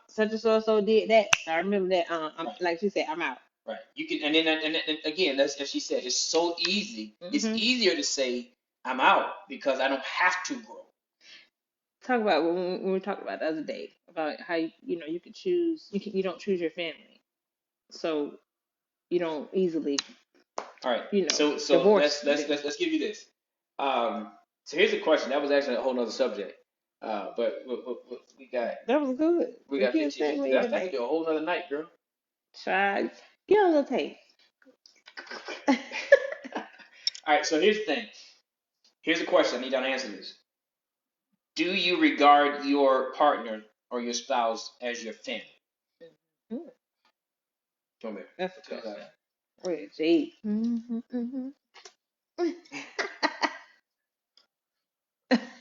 such and so did that. I remember that. I'm Right. like she said, I'm out. Right. You can, and again, that's as she said. It's so easy. It's Mm-hmm. easier to say I'm out because I don't have to grow. Talk about when we talked about the other day about how you can choose. You don't choose your family, so you don't easily All right. So divorce let's them. let's let's give you this. So here's a question. That was actually a whole nother subject. But we got That was good. we We got can't 15 say minutes. we That tonight. could do a whole nother night, girl. Try get a little taste. All right. So here's the thing. Here's a question. I need y'all to answer this. Do you regard your partner or your spouse as your family? Mm, Come here. that's a Tell question. that. Wait, Jade. Mm-hmm.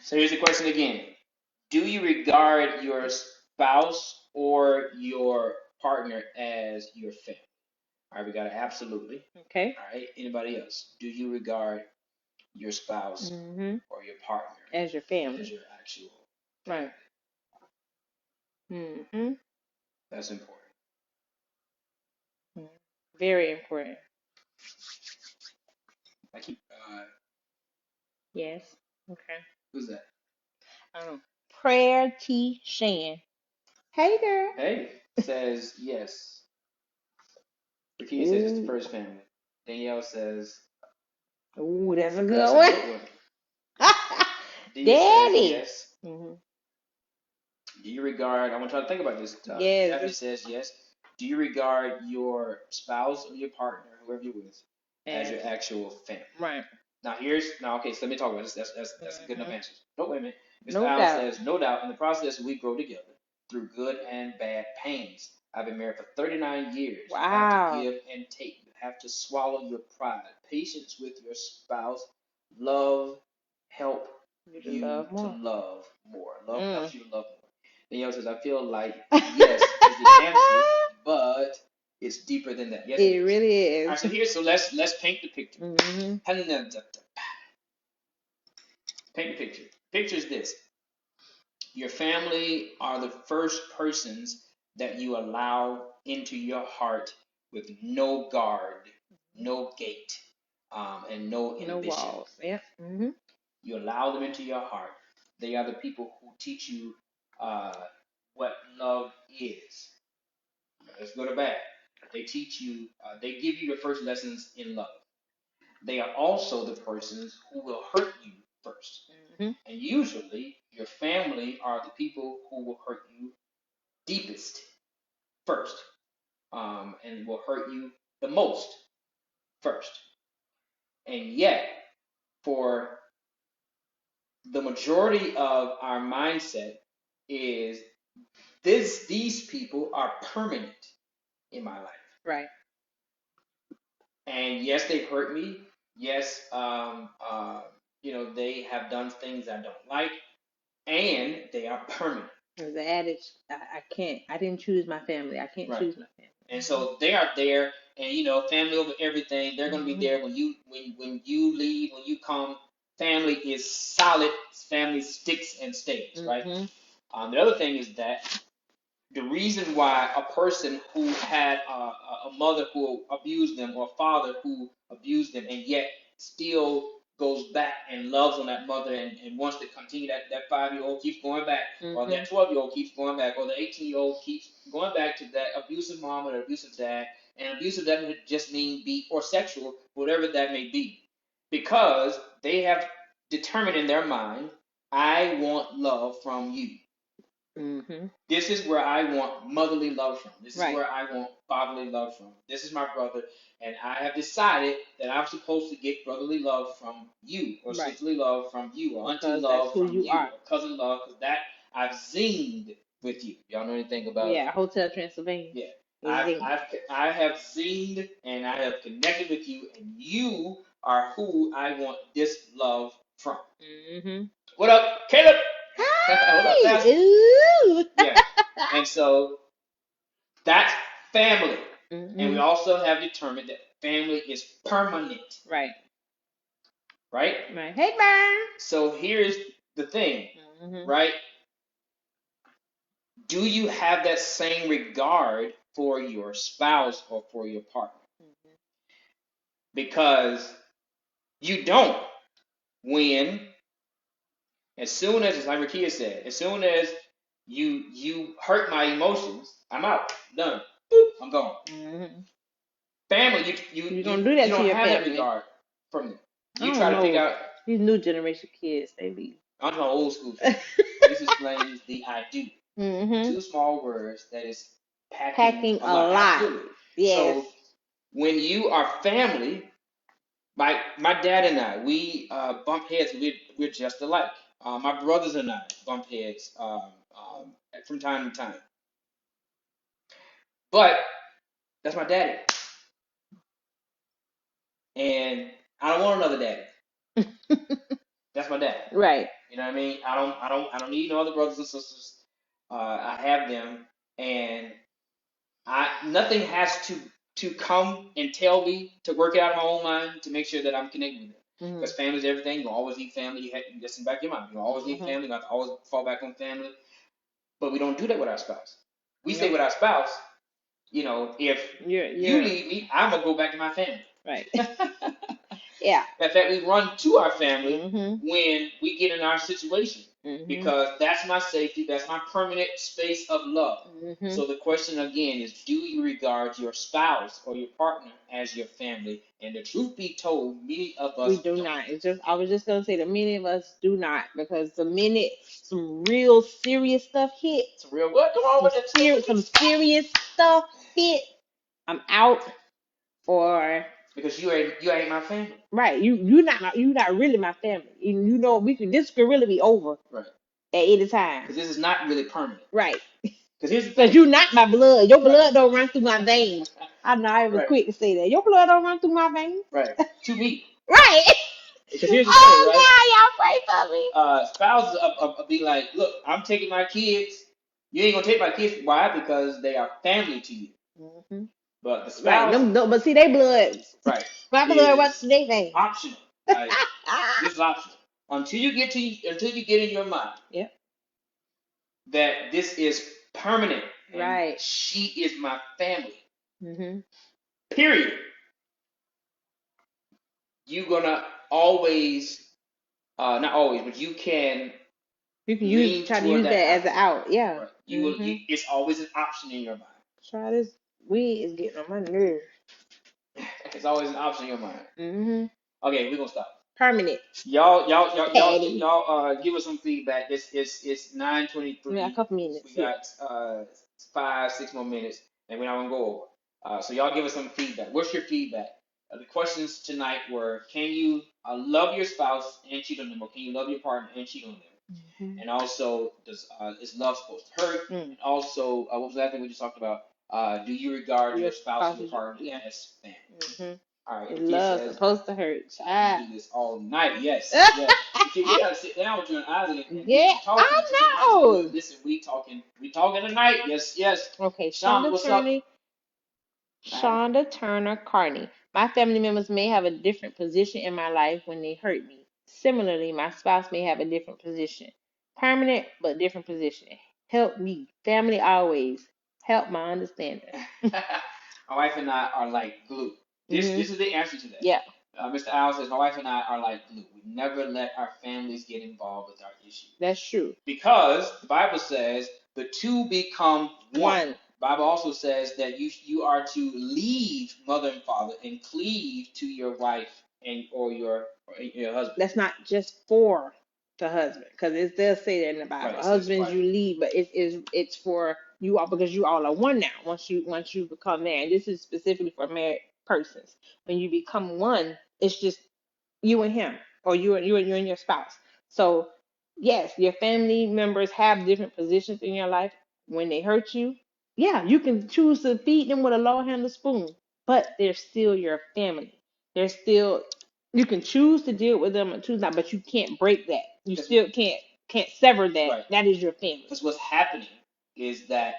So here's the question again. Do you regard your spouse or your partner as your family? All right, we got it. Absolutely. Okay. All right. Anybody else? Do you regard your spouse Mm-hmm. or your partner As your as family. your actual family? Right. Mm-hmm. That's important. Very important. I keep. Yes. Okay. Who's that? I don't know. Prayer T. Shan. Hey, girl. Hey, says yes. Rakia says it's the Ooh. first family. Danielle says Ooh, that's a that's good a one. good one. Dia says Daddy. yes. Mm-hmm. Do you regard? I want y'all to think about this. Yes. Jackie says yes. Do you regard your spouse or your partner, whoever you're with, as As your actual family? right. Okay. So let me talk about this. That's a good enough Mm-hmm. answer. No, wait a minute. Mr. No Allen doubt. says no doubt in the process we grow together through good and bad pains. I've been married for 39 years. You have to Wow. give and take. You have to swallow your pride. Patience with your spouse. Love help You should you love to more. love more. Love Mm. helps you to love more. Danielle says, I feel like yes is the answer, but it's deeper than that. Yes, it It is. really All is. right, so let's paint the picture. Mm-hmm. Paint the picture. Picture is this: your family are the first persons that you allow into your heart with no guard, no gate, and no No inhibition. walls. Yep. Mm-hmm. You allow them into your heart. They are the people who teach you uh, what love is. Let's go to bad. They teach you, they give you the first lessons in love. They are also the persons who will hurt you first. Mm-hmm. And usually, your family are the people who will hurt you deepest first, and will hurt you the most first. And yet, for the majority of our mindset is these people are permanent in my life. Right. And yes, they've hurt me. Yes, they have done things I don't like, and they are permanent. There's the adage, I can't. I didn't choose my family. I can't Right. choose my And family. so they are there, and family over everything. They're going to be Mm-hmm. there when you leave, when you come. Family is solid. Family sticks and stays, right? Mm-hmm. The other thing is that the reason why a person who had a mother who abused them or a father who abused them and yet still goes back and loves on that mother and wants to continue, that 5-year-old keeps going back, or Mm-hmm. that 12-year-old keeps going back, or the 18-year-old keeps going back to that abusive mom or the abusive dad. And abusive doesn't just mean be or sexual, whatever that may be, because they have determined in their mind, I want love from you. Mm-hmm. This is where I want motherly love from. This is Right. where I want fatherly love from. This is my brother, and I have decided that I'm supposed to get brotherly love from you, or Right. sisterly love from you, or auntie Because that's love who from you you, are. or cousin love, because that I've zinged with you. Y'all know anything about? Yeah, Hotel Transylvania. Yeah. Is it? I have zinged and I have connected with you, and you are who I want this love from. Mm-hmm. What up, Caleb? What up, Hi. Pastor? Ooh. Yeah. And so that's family. And we Mm-hmm. also have determined that family is permanent. Right. Right? Right. Hey, Byron. So here's the thing, Mm-hmm. right? Do you have that same regard for your spouse or for your partner? Mm-hmm. Because you don't when, as soon as, like Rakia said, as soon as you hurt my emotions, I'm out. Done. Boop, I'm gone. Mm-hmm. Family, You don't do that you to don't your have that family. regard from them. I You don't try to pick know. out. These new generation kids, they be. I'm talking old school family. This explains the I do. Mm-hmm. Two small words that is packing Packing a a lot. lot. Absolutely. Yes. So when you are family, my dad and I, we bump heads. We're just alike. My brothers and I bump heads from time to time. But that's my daddy, and I don't want another daddy. That's my dad. Right. You know what I mean? I don't need no other brothers and sisters. I have them, and I nothing has to come and tell me to work it out of my own mind to make sure that I'm connected with them. Mm-hmm. Because family is everything. You always need family. That's in the back of your mind. You always need Mm-hmm. family. You have to always fall back on family. But we don't do that with our spouse. We say Nope. with our spouse, if you You're leave me, I'm gonna go back to my family. right. Yeah. In fact, we run to our family Mm-hmm. when we get in our situation Mm-hmm. because that's my safety, that's my permanent space of love. Mm-hmm. So the question again is, do you regard your spouse or your partner as your family? And the truth be told, many of us We do don't. not. It's just I was just gonna say that many of us do not because the minute some real serious stuff hit, It's real. What? Come on with that. some serious stuff hit, I'm out or Because you ain't my family. right. You not really my family. You know we could this could really be over Right. at any time. Because this is not really permanent. Right. Because here's the Because thing. you're not my blood. Your Right. blood don't run through my veins. I know I was Right. quick to say that. Your blood don't run through my veins. Right. To me. Right. Because here's the thing, Oh right? God, y'all pray for me. Spouses be like, look, I'm taking my kids. You ain't gonna take my kids. Why? Because they are family to you. Mm-hmm. But the Right. spouse, Them, but see, they blood. right, My blood runs is through their veins. optional. Like this is optional until you get in your mind Yep. that this is permanent and Right. she is my family. Mm-hmm. Period. You're gonna always, not always, but you can You can lean try to toward use that that as an option. out. Yeah. Right. You will. Mm-hmm. It's always an option in your mind. Try this. Weed is getting on my nerves. It's always an option in your mind. Mm-hmm. Okay, we're gonna stop. Permanent. Patty. Give us some feedback. It's We got a 9:23. couple minutes. We Yeah. got 5, 6 more minutes, and we're not gonna go over. So y'all give us some feedback. What's your feedback? The questions tonight were: can you love your spouse and cheat on them, or can you love your partner and cheat on them? Mm-hmm. And also, is love supposed to hurt? Mm. And also, what was the last thing we just talked about? Do you regard your spouse and your partner Yeah. as family? Mm-hmm. All right, Your Rakia love's says supposed to hurt. Child. we do this all night. Yes, yes. Rakia, we gotta sit down with you and Isaac and get Yeah, you talking to get I into know. good. Listen, we talking tonight. Yes, yes. Okay, Sean, what's up? Shonda Turner Carney. My family members may have a different position in my life when they hurt me. Similarly, my spouse may have a different position. Permanent but different position. Help me. Family always. Help my understanding. My wife and I are like glue. This is the answer to that. Yeah, Mr. Al says my wife and I are like glue. We never let our families get involved with our issues that's true. because the Bible says the two become one. One. The Bible also says that you are to leave mother and father and cleave to your wife or your husband. That's not just for. to husband, because it does say that in the Right. Bible. It says Husbands, wife. you lead, but it's for you all, because you all are one now. Once you become married, this is specifically for married persons. When you become one, it's just you and him, or you and your spouse. So yes, your family members have different positions in your life. When they hurt you, yeah, you can choose to feed them with a low handled spoon, but they're still your family. They're still, you can choose to deal with them or choose not, but you can't break that. You still can't sever that. Right. That is your family. Because what's happening is that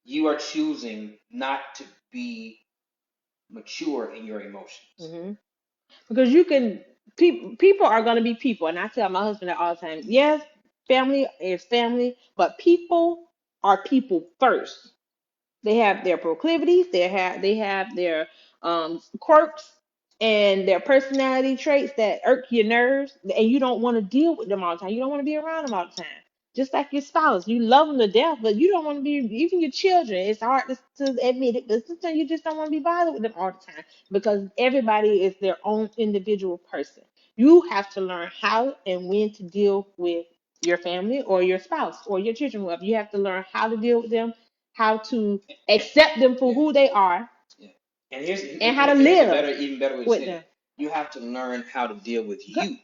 you are choosing not to be mature in your emotions. Hmm. Because you can, people are going to be people, and I tell my husband that all the time. Yes, family is family, but people are people first. They have their proclivities, they have their quirks and their personality traits that irk your nerves, and you don't want to deal with them all the time. You don't want to be around them all the time. Just like your spouse, you love them to death, but you don't want to be, even your children. It's hard to admit it, but sometimes you just don't want to be bothered with them all the time, because everybody is their own individual person. You have to learn how and when to deal with your family or your spouse or your children, whoever. You have to learn how to deal with them, how to accept them for who they are, Yeah. And here's and how to here's a live better, even better way to with say them. it. You have to learn how to deal with Go- you,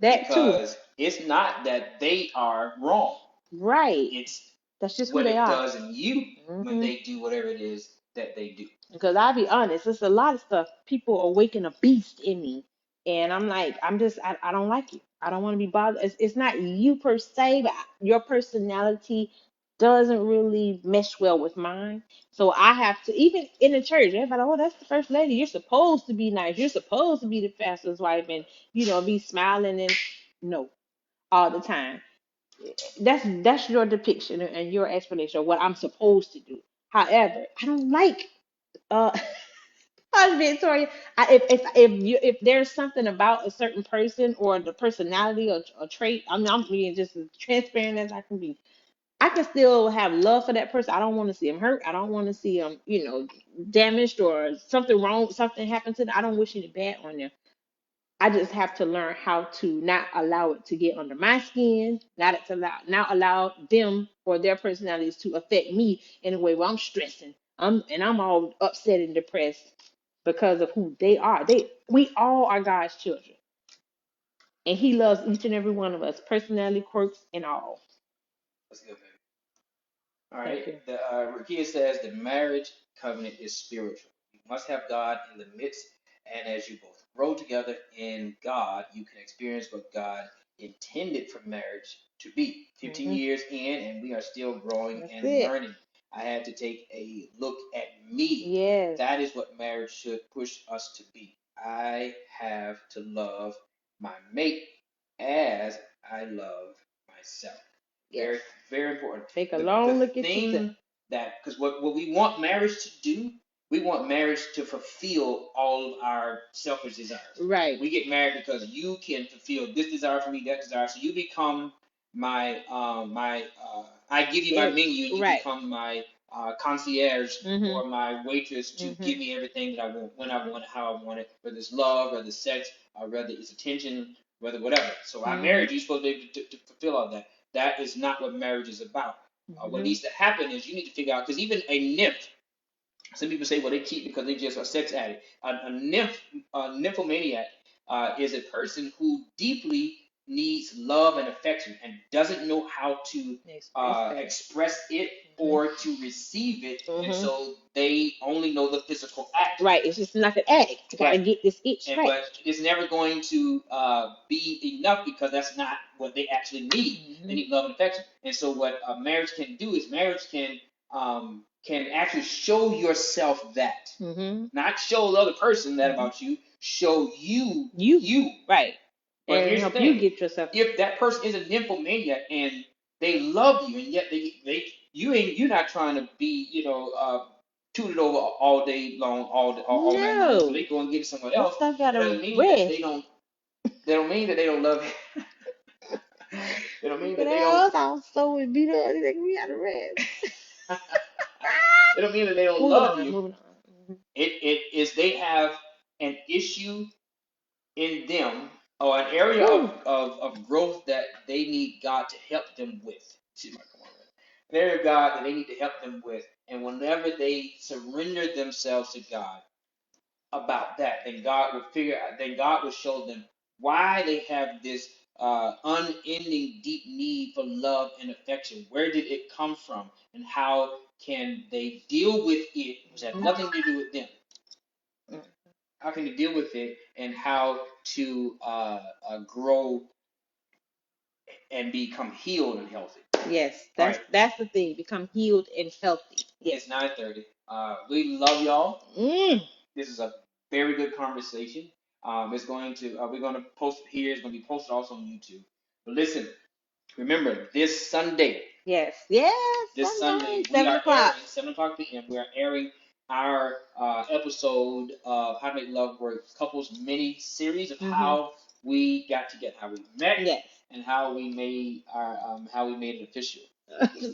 That too. because it's not that they are wrong. Right. It's That's just who what they it are. does in you when Hmm. they do whatever it is that they do. Because I'll be honest, there's a lot of stuff. People awaken a beast in me. And I'm like, I don't like you. I don't want to be bothered. It's not you per se, but your personality doesn't really mesh well with mine. So I have to, even in the church, everybody, oh, that's the first lady. You're supposed to be nice. You're supposed to be the pastor's wife and, be smiling and no, all the time. That's your depiction and your explanation of what I'm supposed to do. However, I don't like uh Victoria. If there's something about a certain person or the personality or trait, I'm being just as transparent as I can be. I can still have love for that person. I don't want to see him hurt. I don't want to see him, damaged or something wrong, something happened to them. I don't wish any bad on them. I just have to learn how to not allow it to get under my skin, not allow them or their personalities to affect me in a way where I'm stressing. I'm all upset and depressed because of who they are. We all are God's children, and He loves each and every one of us, personality, quirks, and all. That's good, man. All right. Thank you. The Rakia says the marriage covenant is spiritual. You must have God in the midst, and as you both grow together in God, you can experience what God intended for marriage to be. 15 Hmm. years in, and we are still growing That's and it. learning. I had to take a look at me. Yes. That is what marriage should push us to be. I have to love my mate as I love myself. Yes. Very, very important. Take a The long look at yourself. thing that, because what we want marriage to do, we want marriage to fulfill all of our selfish desires. Right. We get married because you can fulfill this desire for me, that desire. So you become I give you my Yes. menu, and you Right. become my concierge Mhm. or my waitress to give Mhm. me everything that I want, when I want it, how I want it, whether it's love, whether it's sex, or whether it's attention, whether whatever. So I Mhm. married you, you're supposed to be able to fulfill all that. That is not what marriage is about. What Mhm. needs to happen is you need to figure out, because even a nymph, some people say, well, they cheat because they just are sex addict. A nymphomaniac is a person who deeply needs love and affection and doesn't know how to Express that. express it Mhm. or to receive it, and Mhm. so they only know the physical act. Right. It's just like an addict. I gotta Right. get this itch And but scratched. it's never going to be enough, because that's not what they actually need. They Mhm. need love and affection. And so what marriage can do is marriage can actually show yourself that, Mhm. not show the other person that Mhm. about you. Show you You. you. Right. But And here's the help you thing: get yourself. if that person is a nymphomaniac and they love you, and yet you're not trying to be tooted over all day long, all night long, so No. they go and get it somewhere This else. stuff That gotta doesn't mean that rest. they don't mean that they don't love you. They don't mean But that they don't. else I was so beat up. They take me out of rest. They don't mean that they don't Moving love on. you. Moving on. It is they have an issue in them Oh, an area Woo. of growth that they need God to help them with. See, come on, man. An area of God that they need to help them with, and whenever they surrender themselves to God about that, then God will show them why they have this unending deep need for love and affection. Where did it come from, and how can they deal with it, which has nothing to do with them? How can they deal with it, and how to grow and become healed and healthy? Yes, All right, that's the thing. Become healed and healthy. Yes. it's 9:30. We love y'all. Mm. This is a very good conversation. It's going to we're going to post it here. It's going to be posted also on YouTube. But listen, remember this Sunday. Yes. Yes. This Sunday we 7 are o'clock. airing 7 o'clock p.m. We are airing our episode of How to Make Love Work couples mini series of how we got together, how we met, Yes. and how we made it official.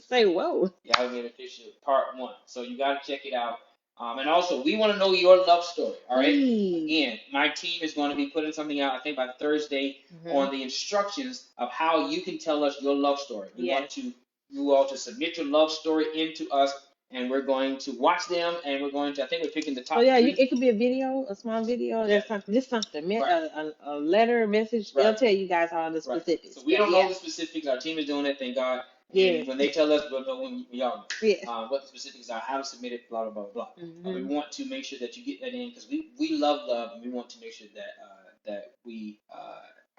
Say whoa. Yeah, how we made it official, part one. So you got to check it out. And also, we want to know your love story. All right. Please. Again, my team is going to be putting something out, I think, by Thursday on the instructions of how you can tell us your love story. We want to you all to submit your love story into us, and we're going to watch them, and we're going to. I think we're picking the top. So yeah, three. it could be a video, a small video. Yeah. There's something, just something, Right. a letter, a message. Right. They'll tell you guys all the Right. specifics. So we don't know the specifics. Our team is doing it. Thank God. Yeah. And when they tell us, we'll know when we all know. Yes. What the specifics are, how to submit it, blah, blah, blah, blah. We Mhm. want to make sure that you get that in because we love love and we want to make sure that that we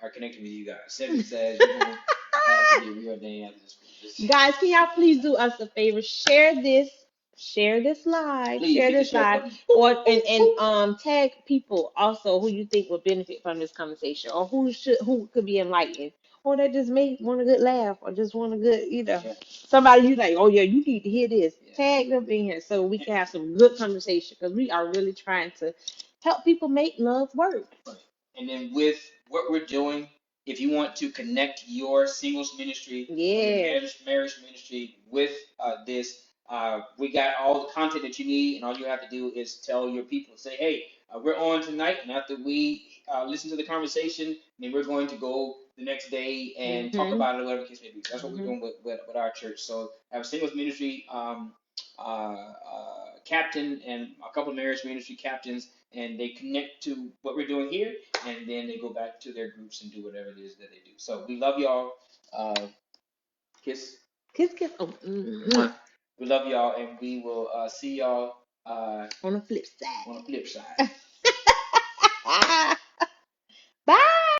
are connected with you guys. Cedric says you're going to have to get reordained after this. Guys, can y'all please do us a favor? Share this live, Please share hit the this share live, button. or tag people also who you think would benefit from this conversation, or who could be enlightened, or that just may want a good laugh, or just want a good Yeah. somebody you like. Oh yeah, you need to hear this. Yeah. Tag them in here so we can have some good conversation because we are really trying to help people make love work. Right. And then with what we're doing, if you want to connect your singles ministry or your marriage ministry with this, we got all the content that you need, and all you have to do is tell your people, say, hey, we're on tonight, and after we listen to the conversation, then we're going to go the next day and talk about it or whatever the case may be. That's what we're doing with our church. So I have a singles ministry captain and a couple of marriage ministry captains, and they connect to what we're doing here, and then they go back to their groups and do whatever it is that they do. So we love y'all. Kiss. Kiss, kiss. Oh, we love y'all, and we will see y'all on the flip side. On the flip side. Bye.